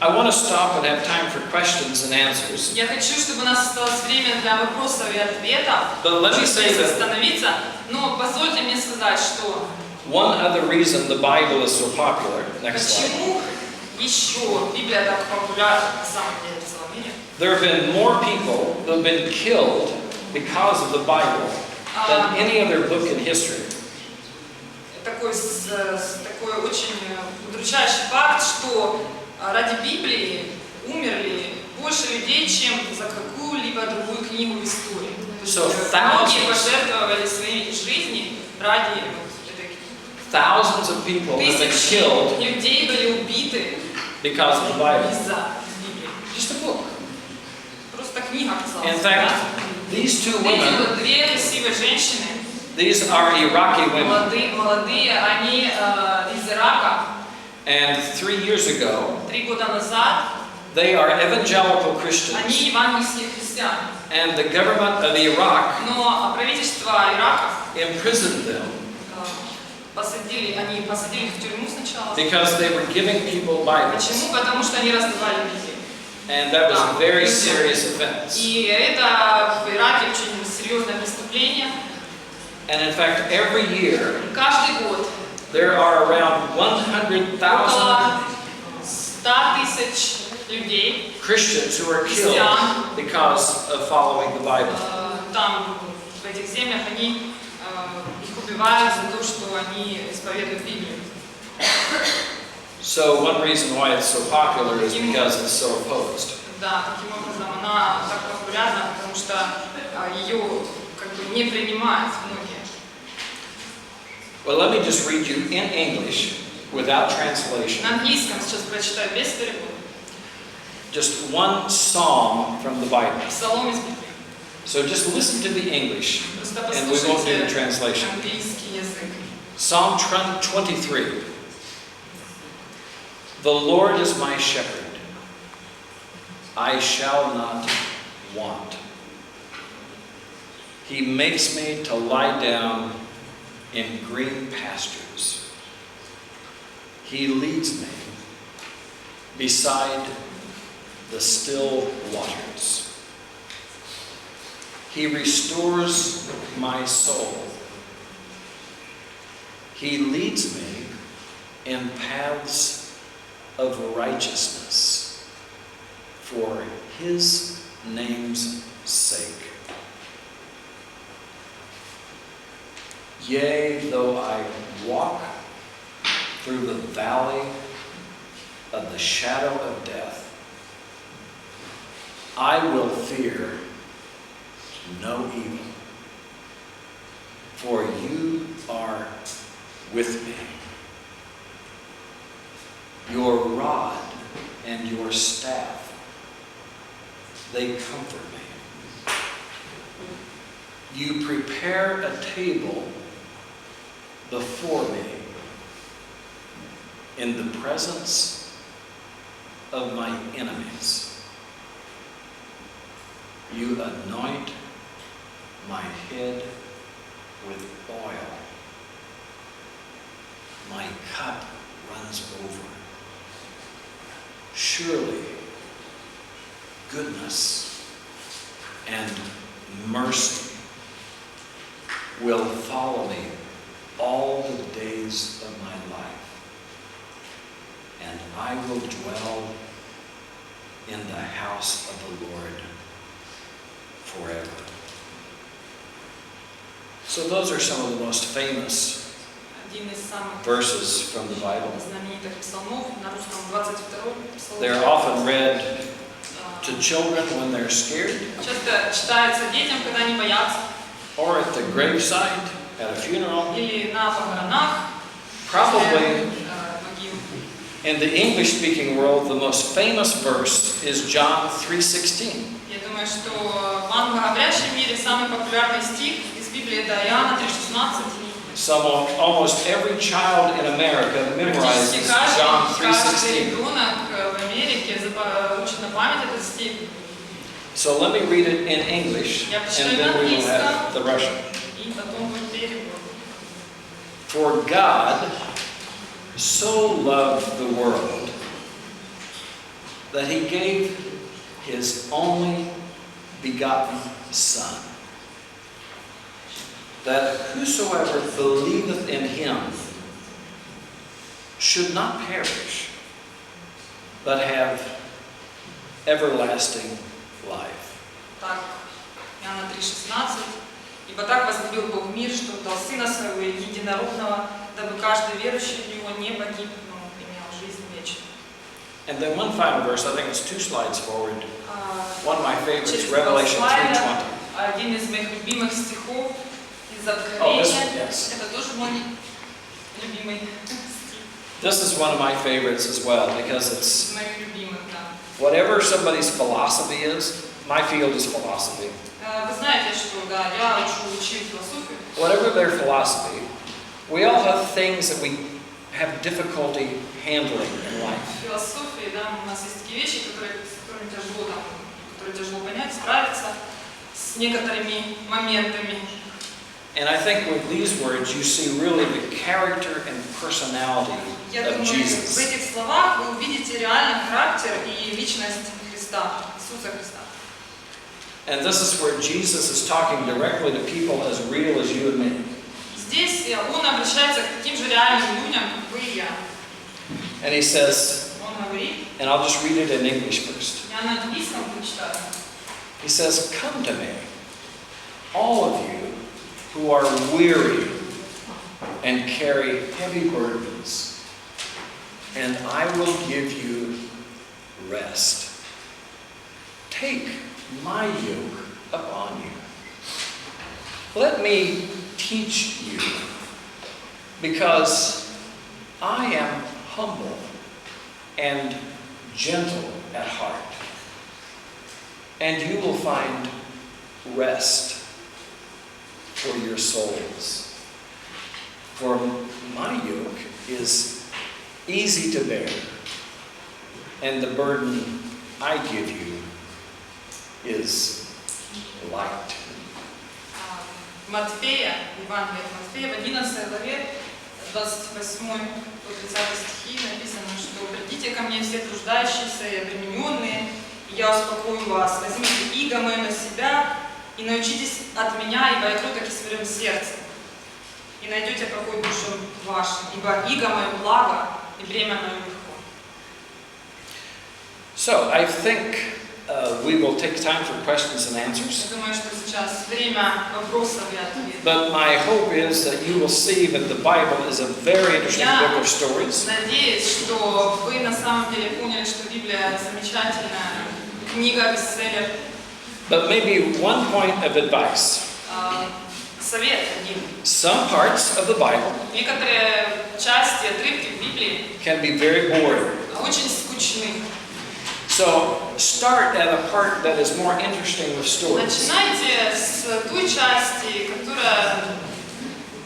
I want to stop and have time for questions and answers. Я хочу, чтобы у нас осталось время для вопросов и ответов. But let me say Здесь that остановиться. Но позвольте мне сказать, что one other reason the Bible is so popular, next slide, почему еще Библия так популярна на самом деле в целом мире? there have been more people who have been killed because of the Bible than any other book in history. Такой очень удручающий факт, что ради Библии умерли больше людей, чем за какую-либо другую книгу в истории. То есть многие пожертвовали своей жизни ради этой книги. Thousands of people have been Тысячи killed людей были убиты because of the Bible. из-за Библии. Just a book. Просто книга In оказалась. fact, Да? these two Эти women, вот две красивые женщины, these are Iraqi women, молодые, они из Ирака. and 3 years ago, 3 года назад they are evangelical Christians, они евангельские христиане. and the government of Iraq Но правительство Ирака imprisoned them они посадили их в тюрьму сначала. because they were giving people Bibles, Почему? Потому что они раздавали Библию. and that was a very serious offense. И это в Ираке очень серьезное преступление. And in fact, every year Каждый год there are around 100,000 около 100 тысяч людей Christians who are killed because of following the Bible. там, в этих землях, они их убивают за то, что они исповедуют Библию. So one reason why it's so popular is because it's so opposed. Да, таким образом она так популярна, потому что ее как бы не принимают многие. Well, let me just read you in English without translation. На английском сейчас прочитаю без перевода. Just one psalm from the Bible. Псалом из Библии. So just listen to the English, Просто and we won't do the послушайте translation. английский язык. Psalm 23. The Lord is my shepherd. I shall not want. He makes me to lie down in green pastures. He leads me beside the still waters. He restores my soul. He leads me in paths of righteousness for His name's sake. Yea, though I walk through the valley of the shadow of death, I will fear no evil, for you are with me. Your rod and your staff, they comfort me. You prepare a table before me in the presence of my enemies. You anoint my head with oil. My cup runs over. Surely goodness and mercy will follow me all the days of my life, and I will dwell in the house of the Lord forever. So those are some of the most famous Один из самых verses from the Bible. знаменитых псалмов, на русском 22-й псалом. They're often read to children when they're scared, Часто читается детям, когда они боятся, or at the graveside, at a funeral. или на похоронах. Probably Могил. in the English-speaking world, the most famous verse is John 3:16. Я думаю, что в англоговорящем мире самый популярный стих из Библии это Иоанна 3:16. Almost every child in America memorizes John Каждый 3:16. ребенок в Америке учит на память этот стих. So let me read it in English, and then we will have the Russian. И потом будет перевод. For God so loved the world that He gave His only begotten Son, that whosoever believeth in Him should not perish, but have everlasting life. Так, Иоанна 3:16. Ибо так возлюбил Бог мир, что дал Сына Своего Единородного, дабы каждый верующий в Него не погиб, но имел жизнь вечную. And then one final verse, I think it's 2 slides forward. One of my favorites, Через Revelation слайда 3:20. один из моих любимых стихов из Oh, Откровения. this one, yes. Это тоже мой. любимый. This is one of my favorites as well because it's Моих любимых, да. whatever somebody's philosophy is, my field is philosophy. Вы знаете, что да, я учу философию. Whatever their philosophy, we all have things that we have difficulty handling in life. В философии, да, у нас есть такие вещи, с которыми тяжело понять, справиться с некоторыми моментами. And I think with these words you see really the character and personality Я of думаю, в Jesus. этих словах вы увидите реально характер и личность Христа, Иисуса Христа. And this is where Jesus is talking directly to people as real as you and me. Здесь он обращается к таким же реальным людям, как вы и я. And he says, Он говорит, and I'll just read it in English first. я на английском прочитаю. He says, "Come to me, all of you who are weary and carry heavy burdens, and I will give you rest. Take my yoke upon you. Let me teach you, because I am humble and gentle at heart, and you will find rest for your souls. For my yoke is easy to bear, and the burden I give you is light." Матфея, Евангелие от Матфея, в 11 главе, 28 по 30 стихи написано, что «Придите ко мне все труждающиеся и обремененные, и я успокою вас. Возьмите иго мое на себя и научитесь от меня, ибо я кроток и смирен сердцем, и найдете покой душам вашим, ибо иго мое благо, и бремя мое легко». So I think we will take time for questions and answers. Я думаю, что сейчас время вопросов и ответов. But my hope is that you will see that the Bible is a very interesting book of stories. Надеюсь, что вы на самом деле поняли, что Библия замечательная книга, бестселлер. But maybe one point of advice. Совет один. Some parts of the Bible Некоторые части, отрывки в Библии can be very boring. очень скучны. So start at a part that is more interesting with stories. Начинайте с той части,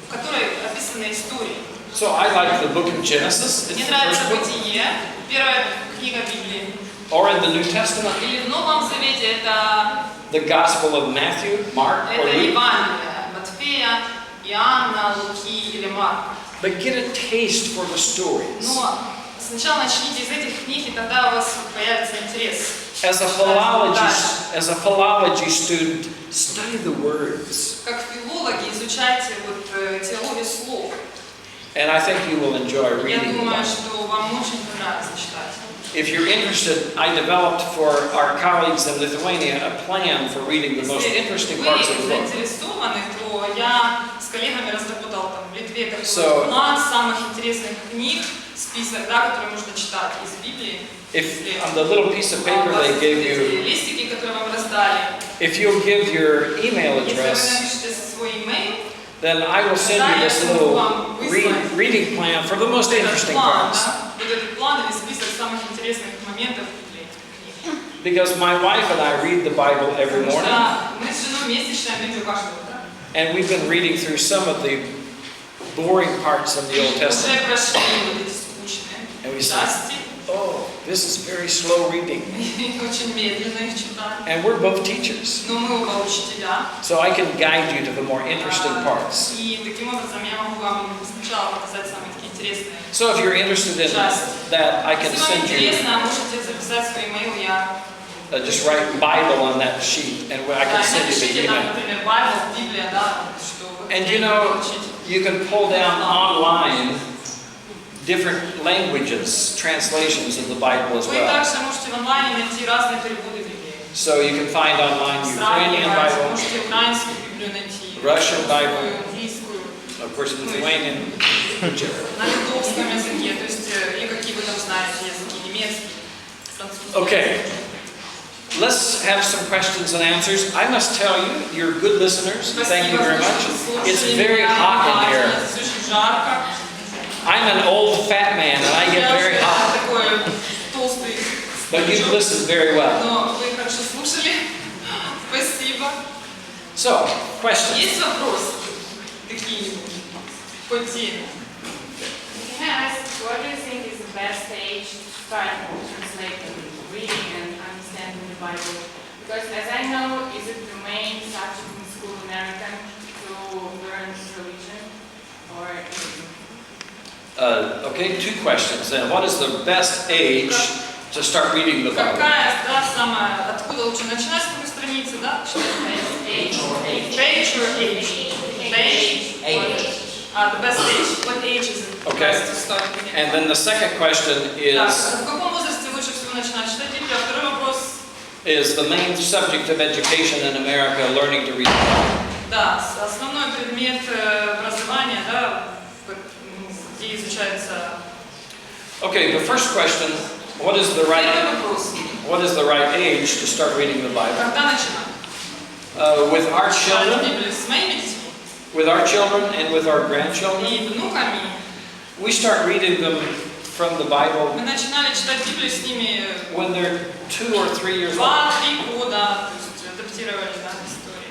в которой описаны истории. So I like the book of Genesis. It's Мне the нравится first book. Бытие, первая книга Библии. Or in the New Testament, Или в Новом Завете это the Gospel of Matthew, Mark, or Luke. Евангелие Матфея, Иоанна, Луки или Марка. But get a taste for the stories. Но сначала начните из этих книг, и тогда у вас появится интерес. As a philology student, study the words. Как филологи изучайте теорию слов. And I think you will enjoy Я reading the думаю, Bible. что вам очень понравится читать. If you're interested, I developed for our colleagues in Lithuania a plan for reading the most interesting parts of the Если book. вы заинтересованы, то я с коллегами разработал там в Литве такой So, план самых интересных книг, список, да, которые можно читать из Библии. If on the little piece of paper they gave you, Листики, которые вам раздали. if you'll give your email Если вы address, напишите свой имейл, then I will send you this little reading plan for the most interesting parts. вот этот план или список самых интересных моментов Библии. Because my wife and I read the Bible every Потому morning, что мы с женой вместе читаем Библию каждое утро. and we've been reading through some of the boring parts in the Old Testament. Уже прошли вот эти скучные части. Oh, this is very slow reading. Очень медленно их читаем. And we're both teachers, Но мы оба учителя. so I can guide you to the more interesting parts. И таким образом я могу вам сначала показать самые такие интересные. So if you're interested in that, I can Если вам send you, интересно, можете записать свой имейл, я just write Bible on that sheet, and I can send you the напишите там, email. например, Bible, Библия, да, что вы And хотели you know, получить. you can pull down online different languages, translations of the Bible as Вы well. также можете в онлайне найти разные переводы Библии. So you can find online Ukrainian Сравнивать, Bible, можете украинскую Библию найти, Russian Bible, английскую, of course Lithuanian, на литовском языке, то есть и какие вы там знаете языки, немецкий, французский. Okay, let's have some questions and answers. I must tell you, you're good listeners. Thank you very much. It's very hot in here. Здесь очень жарко. listened very well. Но вы хорошо слушали. Спасибо. So, questions? Есть вопросы? Какие-нибудь? По теме? Can I ask, what do you think is the best age to start translating, reading and understanding the Bible? Because as I know, is it the main subject in school American to learn religion or anything? Okay, two questions then. What is the best age to start reading the Bible? Какая, да, самая, откуда лучше начинать с какой страницы, да? Age. Page or age? Page? The best age. What age is it Okay. best to start reading? And then the second question Так, is в каком возрасте лучше всего начинать читать Библию? А второй вопрос. the main subject of education in America learning to read the Bible? Да, основной предмет образования, да, где изучается. Okay, the first question, what is the right Первый вопрос. age to start reading the Bible? Когда начинать? With our Читать children, Библию с моими детьми with our children and with our grandchildren, и внуками. we start reading them from the Bible Мы начинали читать Библию с ними when they're 2 or 3 years old. 2-3 года, то есть адаптировали, да, истории.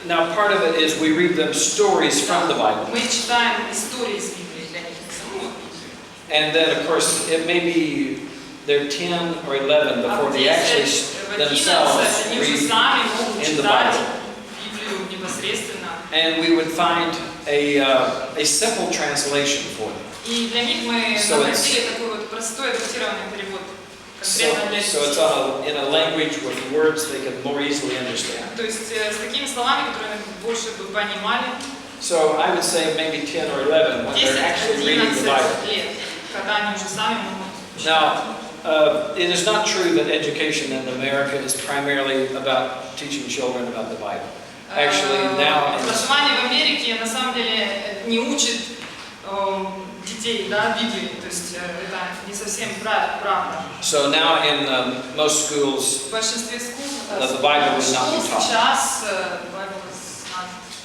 Now, part of it is we read them stories from the Bible. Мы читаем истории из Библии для них. Саму Библию. And then, of course, it may be they're 10 or 11 before they actually в 11, themselves они уже read. сами могут in the читать Bible. Библию непосредственно. And we would find a simple translation for them. И для них мы So находили такой вот простой адаптированный перевод, конкретно для So it's детей. in a language with words they can more easily understand. То есть с такими словами, которые они больше бы понимали. So I would say maybe 10 or 11 when they're actually reading the 10-11 Bible. лет, когда они уже сами могут читать. Now, it is not true that education in America is primarily about teaching children about the Bible. Actually, now Образование в Америке на самом деле не учит детей, да, Библии, то есть это не совсем правда. so now in most schools, В большинстве the Bible is not школ taught. сейчас Bible is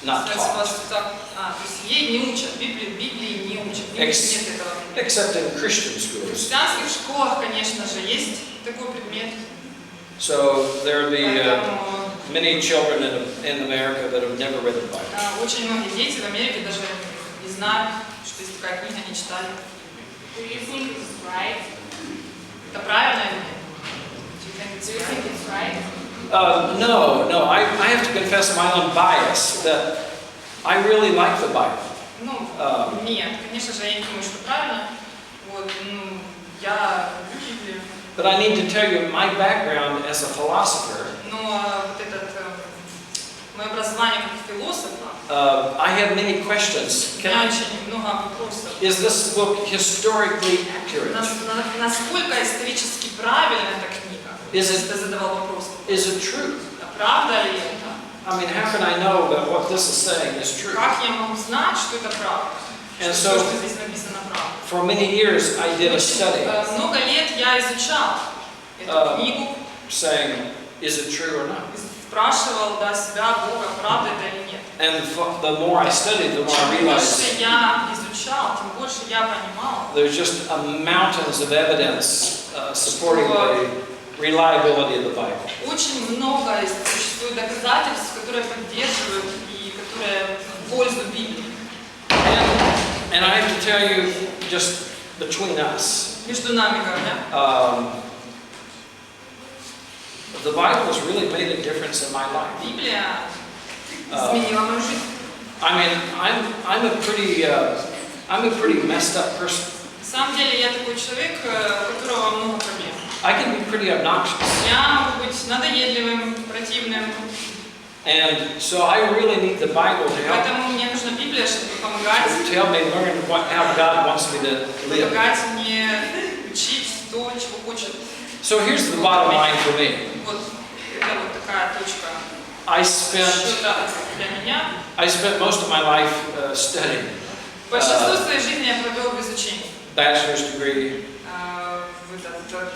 Not taught. то есть ей не учат, Библии не учат, в них нет этого. Except in Christian В schools. христианских школах, конечно же, есть такой предмет. So there will be Поэтому many children in America that have never read the Bible. очень многие дети в Америке даже не знают, что есть такая книга, не читали. Do you think it's right? Это правильно или нет? Do you think it's right? No. I have to confess my own bias that I really like the Bible. Ну, нет, конечно же, я не думаю, что правильно. Вот, ну, я люблю Библию. But I need to tell you, my background as a philosopher, Но вот этот, мое образование как философа, I have many questions. у меня очень много вопросов. Is this book historically accurate? Насколько исторически правильна эта книга? Is it- Ты задавал вопрос. Is it true? Правда ли это? I mean, how can I know that what this is saying is true? Как я могу знать, что это правда? And Что so- то, что здесь написано правда? For many years, I did a study Много лет я изучал эту книгу, saying, is it true or not? спрашивал, да, себя, Бога, правда это или нет. And the more I studied, the more I Чем realized больше я изучал, тем больше я понимал, there's just mountains of evidence supporting the reliability of the Bible. очень много существует доказательств, которые поддерживают и которые в пользу Библии. And I have to tell you, just between us, Между нами говоря, the Bible has really made a difference in my life. Библия изменила мою жизнь. I mean, I'm a pretty messed up person. На самом деле я такой человек, у которого много проблем. I can be pretty obnoxious. Я могу быть надоедливым, противным, And so I really need the Bible to поэтому мне нужна Библия, чтобы помогать, help me learn how God wants me to live. помогать мне учить то, чего хочет. So here's the bottom line for me. Вот это вот такая точка I spent счета для меня. most of my life studying. Большинство своей жизни я провел в изучении. Bachelor's degree,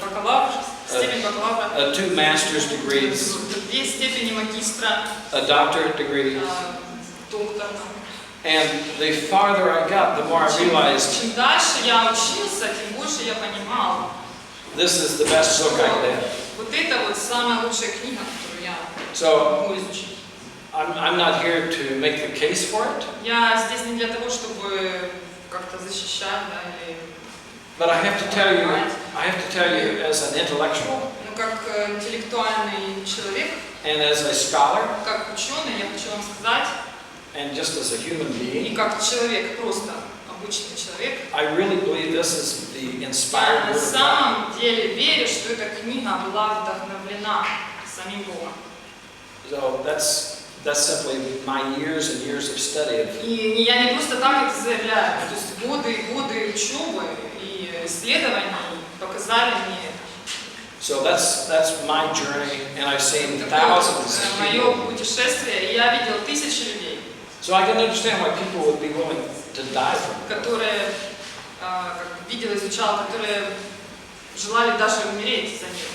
Бакалавр, степень бакалавра, 2 master's degrees, 2 степени магистра, a doctorate degree. доктор. And the farther I got, the more I realized Чем дальше я учился, тем больше я понимал, this is the best book I could have. Вот это вот самая лучшая книга, которую я So могу изучить. I'm not here to make the case for it, Я здесь не для того, чтобы как-то защищать, да, или... but I have to tell you as an intellectual Ну, как интеллектуальный человек, and as a scholar как ученый, я хочу вам сказать, and just as a human и being, как человек, просто обычный человек, I really believe this is the я inspired на word of God. самом деле верю, что эта книга была вдохновлена самим Богом. So that's simply my years and years of study of И я не просто так это заявляю, то есть годы и годы учебы и исследований показали мне это. So that's my journey, and I've seen thousands of Мое people. путешествие, и я видел тысячи людей, So I can understand why people would be willing to die for it. которые как видел, изучал, которые желали даже умереть за нее.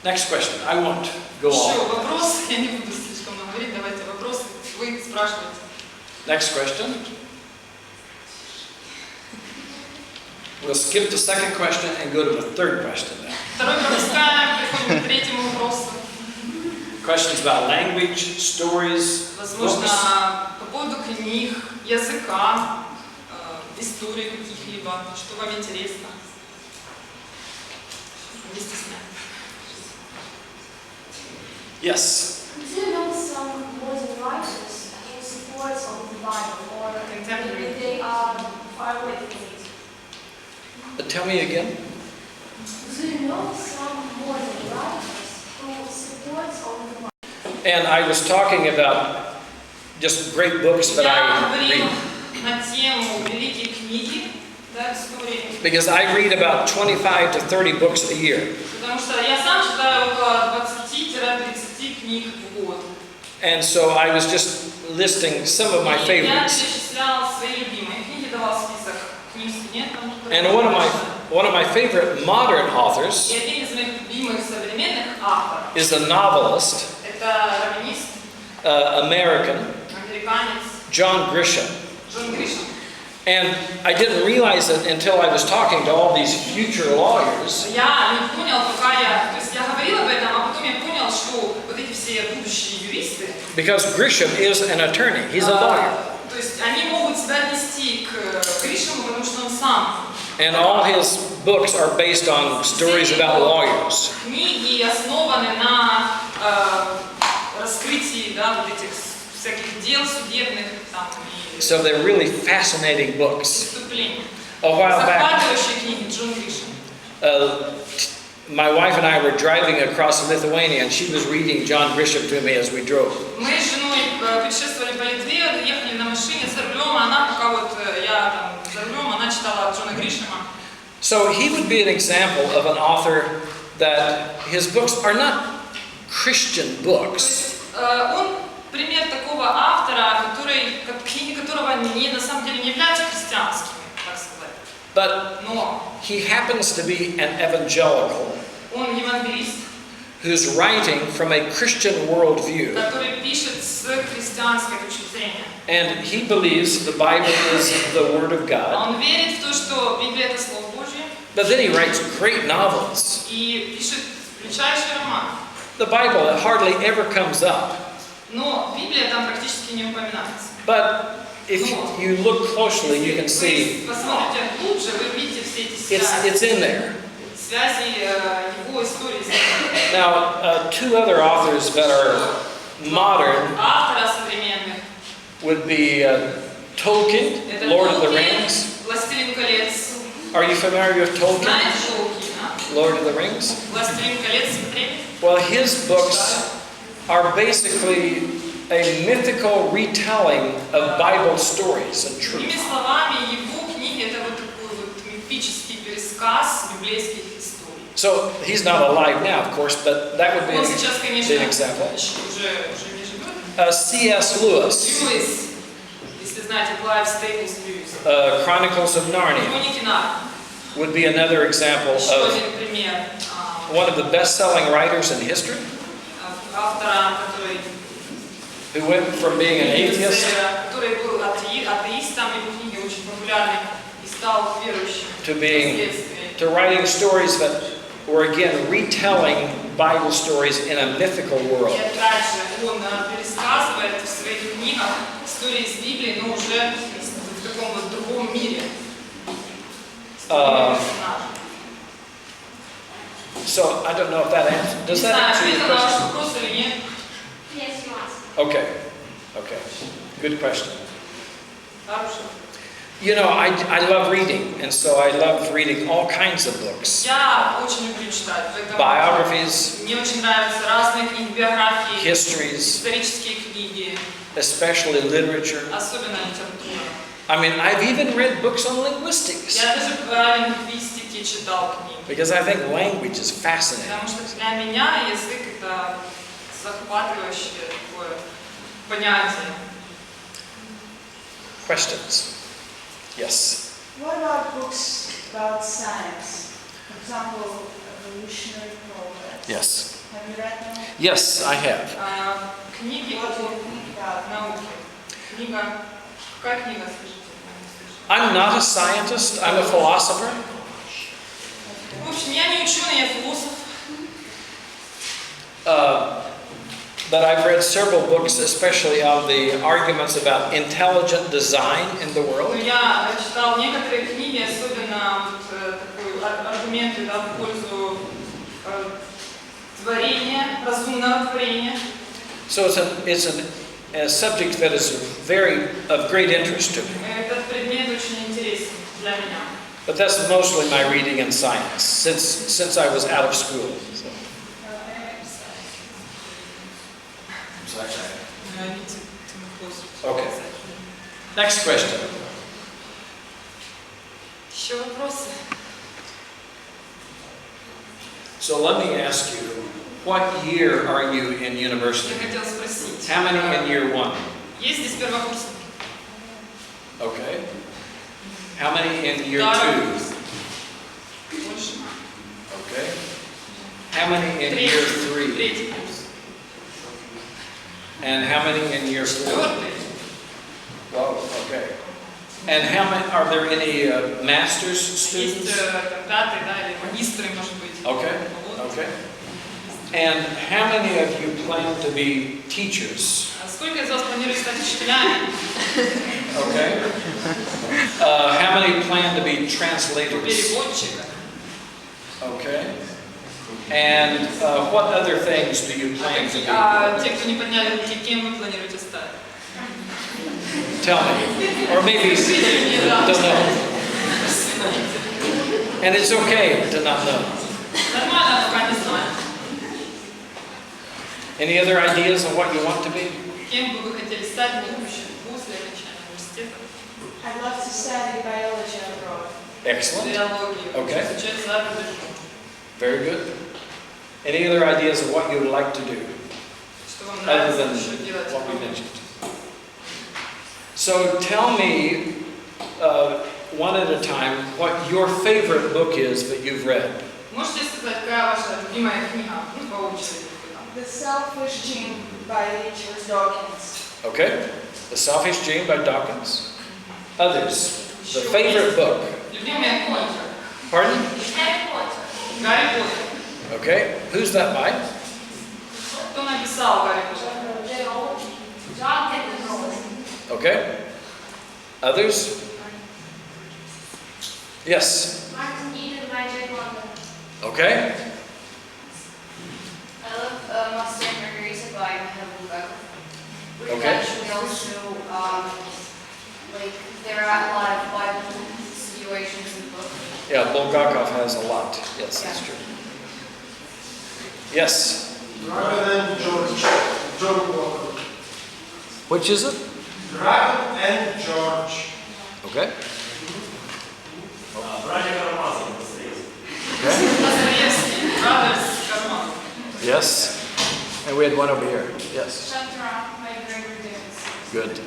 Next question. I won't go Еще on. вопрос, я не буду слишком много говорить, давайте вопросы, вы спрашиваете. Next question. We'll skip the second question and go to the third question now. Второй пропускаем, приходим к третьему вопросу. Questions about language, stories, Возможно, books. по поводу книг, языка, истории каких-либо, что вам интересно. Не стесняйтесь. Yes. Do you know some modern writers in support of the Bible, or Contemporary. maybe they are far away from it? Tell me again. Do you know some modern writers who support of the Bible? And I was talking about just great books that Я I говорил read. на тему великие книги, да, истории, Because I read about 25 to 30 books a year. потому что я сам читаю около 20-30 книг в год. And so I was just listing some of my И я favorites. перечислял свои любимые книги, давал список книг студентам. And one of my favorite modern authors И один из моих любимых современных авторов is a novelist, это романист, American, американец John Grisham. Джон Гришем. And I didn't realize it until I was talking to all these future lawyers Я не понял, пока то есть я говорила об этом, а потом я понял, что вот эти все будущие юристы, because Grisham is an attorney. He's a lawyer. то есть они могут себя отнести к Гришему, потому что он сам. And all his books are based on stories about lawyers. Книги основаны на раскрытии, да, вот этих всяких дел судебных там, и So they're really fascinating books. преступлений. A while back, Захватывающие книги Джон Гришем. my wife and I were driving across Lithuania, and she was reading John Grisham to me as we drove. Мы с женой путешествовали по Литве, ехали на машине за рулем, а она пока вот я там за рулем, она читала Джона Гришема. So he would be an example of an author that his books are not Christian То books, есть он пример такого автора, книги которого не на самом деле не являются христианскими, так сказать. but Но he happens to be an evangelical он евангелист, who's writing from a Christian worldview. который пишет с христианской точки зрения. And he believes the Bible is the Word of God. Он верит в то, что Библия это Слово Божье, But then he writes great novels. и пишет величайший роман. The Bible hardly ever comes up. Но Библия там практически не упоминается. But if you look closely, you can see Если вы посмотрите глубже, вы увидите все эти связи. it's in there. Связи его истории с ним. Now, two other authors that are modern Автора современных. would be Tolkien, Это Lord of the Толкин, Rings. Властелин колец. Are you familiar with Tolkien, Знаете Толкина? Lord of the Rings? Властелин колец смотрели? Well, his books are basically a mythical retelling of Bible stories and Другими truth. словами, его книги это вот такой вот мифический пересказ библейских историй. So he's not alive now, of course, but that would be Он сейчас, конечно, an example. уже не живет. C.S. Lewis, Льюис, если знаете, Клайв Стейплс Льюис. Chronicles of Narnia Хроники Нарнии. would be another example Еще of один пример one of the best-selling writers in history, автора, который who went from being an atheist который был атеистом, его книги очень популярны и стал верующим to being впоследствии. to writing stories that or again retelling Bible stories in a mythical world. И опять же, он пересказывает в своих книгах истории из Библии, но уже в таком вот другом мире. So I don't know if that answers. Does that answer your question? Yes, you asked. Okay. Okay. Good question. You know, I love reading, and so I love reading all kinds of books. Я очень люблю читать, поэтому Biographies, мне очень нравятся разные книги, биографии, histories, исторические книги, especially literature. особенно литература. I mean, I've even read books on linguistics Я даже по лингвистике читал книги. because I think language is fascinating. Потому что для меня язык это захватывающее такое понятие. Questions? Yes. What about books about science? For example, evolutionary progress. Yes. Have you read them? Yes, I have. Книги What do о you think about them? науке. Книга. Какая книга, скажите? I'm not a scientist, I'm a philosopher. В общем, я не ученый, я философ. But I've read several books, especially on the arguments about intelligent design in the Но world. я читал некоторые книги, особенно аргументы в пользу творения, разумного творения. So it's a subject that is of great interest to me. Этот предмет очень интересен для меня. But that's mostly my reading in science since I was out of school. So. Okay. Next question. Еще вопросы? So let me ask you, what year are you in university? Я хотела спросить. How many in year one? Есть здесь первокурсники? Okay. How many in year Второй two? курс. Больше. Okay. How many in year three? Третий курс. And how many in year four? Четвертый. Wow, okay. And how many, are there any master's Есть students? пятый, да, или магистры, может быть. Okay, okay. And how many of you plan to be teachers? Сколько из вас планирует стать учителями? Okay. How many plan to be translators? Переводчика. Okay. And what other things do you plan to be? Те, кто не подняли руки, кем вы планируете стать? Tell me. Or maybe don't know. And it's okay to not know. Нормально, пока не знаю. Any other ideas of what you want to be? Кем бы вы хотели стать в будущем, после окончания университета? I'd love to study biology abroad. Excellent. Биологию. Okay. Изучать за рубежом. Very good. Any other ideas of what you would like to do Что вам other нравится than еще делать? what we mentioned? So tell me one at a time what your favorite book is that you've read. Можете сказать, какая ваша любимая книга? Ну, по очереди. The Selfish Gene by Richard Dawkins. Okay? The Selfish Gene by Dawkins. Others. The favorite book. Любимая книга. Pardon? Harry Potter. Гарри Поттер. Okay. Who's that by? Кто написал Гарри Поттер? John Rowling. Okay. Others? Yes. Martin Eden by Jake London. Okay. I love Master and Margarita by Bulgakov. Which Okay. actually also, like, there are a lot of Bible situations in the book. Yeah, Bulgakov has a lot. Yes, that's true. Yes. Dragon and George. John Walker. Which is it? Dragon and George. Okay. Братья Карамазовы. Okay. Достоевский. Brothers Карамазов. Yes. And we had one over here. Yes. Good.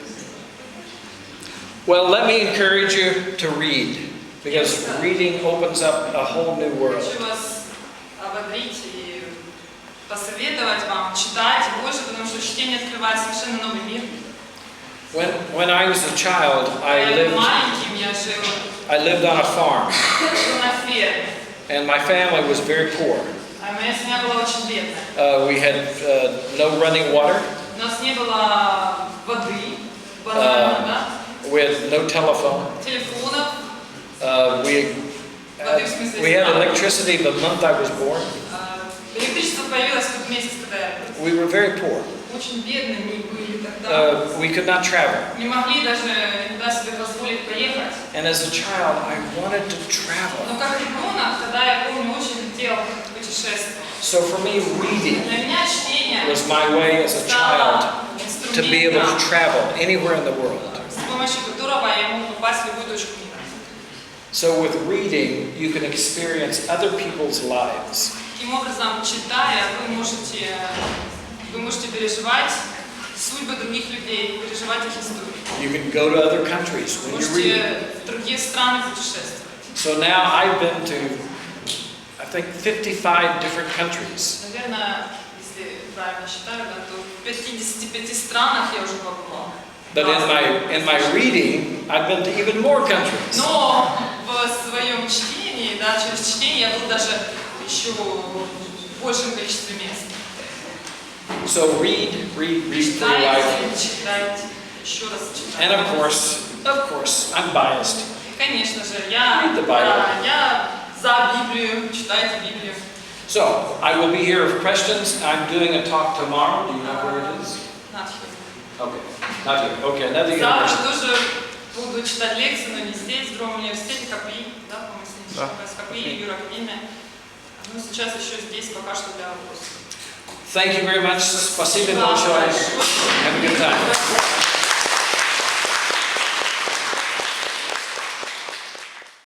Well, let me encourage you to read, because reading opens up a whole new world. Хочу вас ободрить и посоветовать вам читать больше, потому что чтение открывает совершенно новый мир. When I was a child, Когда я был маленьким, я жил I lived on a farm, на ферме. And my family was very poor. А моя семья была очень бедная. We had no running water. У нас не было воды, банально, да? We had no telephone. Телефонов. We had electricity the month I was born. Электричество появилось в тот месяц, когда я родилась. We were very poor. Очень бедными были тогда. We could not travel. Не могли даже никуда себе позволить поехать. And as a child, I wanted to travel. Но как ребенок, тогда я помню, очень хотел путешествовать. So for me, reading Для меня чтение was my way as a child to be able to инструментом, travel anywhere in the world. с помощью которого я мог попасть в любую точку мира. So with reading, you can experience other people's lives. Таким образом, читая, вы можете переживать судьбы других людей, переживать их историю. You can go to other countries when you read. Можете в другие страны путешествовать. So now I've been to, I think, 55 different countries. Наверное, если правильно считаю, да, то в 55 странах я уже побывала. But in my reading, I've been to even more countries. Но в своем чтении, да, через чтение я был даже еще в большем количестве мест. So read for your life. Читайте, еще раз читайте. And of course, I'm biased. Конечно же, Read the Bible. я за Библию, читайте Библию. So I will be here if questions. I'm doing a talk tomorrow. Do you know where it is? Not here. Okay, not here. Okay, another Завтра university. тоже буду читать лекции, но не здесь, в другом университете, КПИ, да, по-моему, если не ошибаюсь, КПИ, Юракадемия. Ну, сейчас еще здесь пока что для вопросов. Thank you very much. Спасибо большое. Have a good time.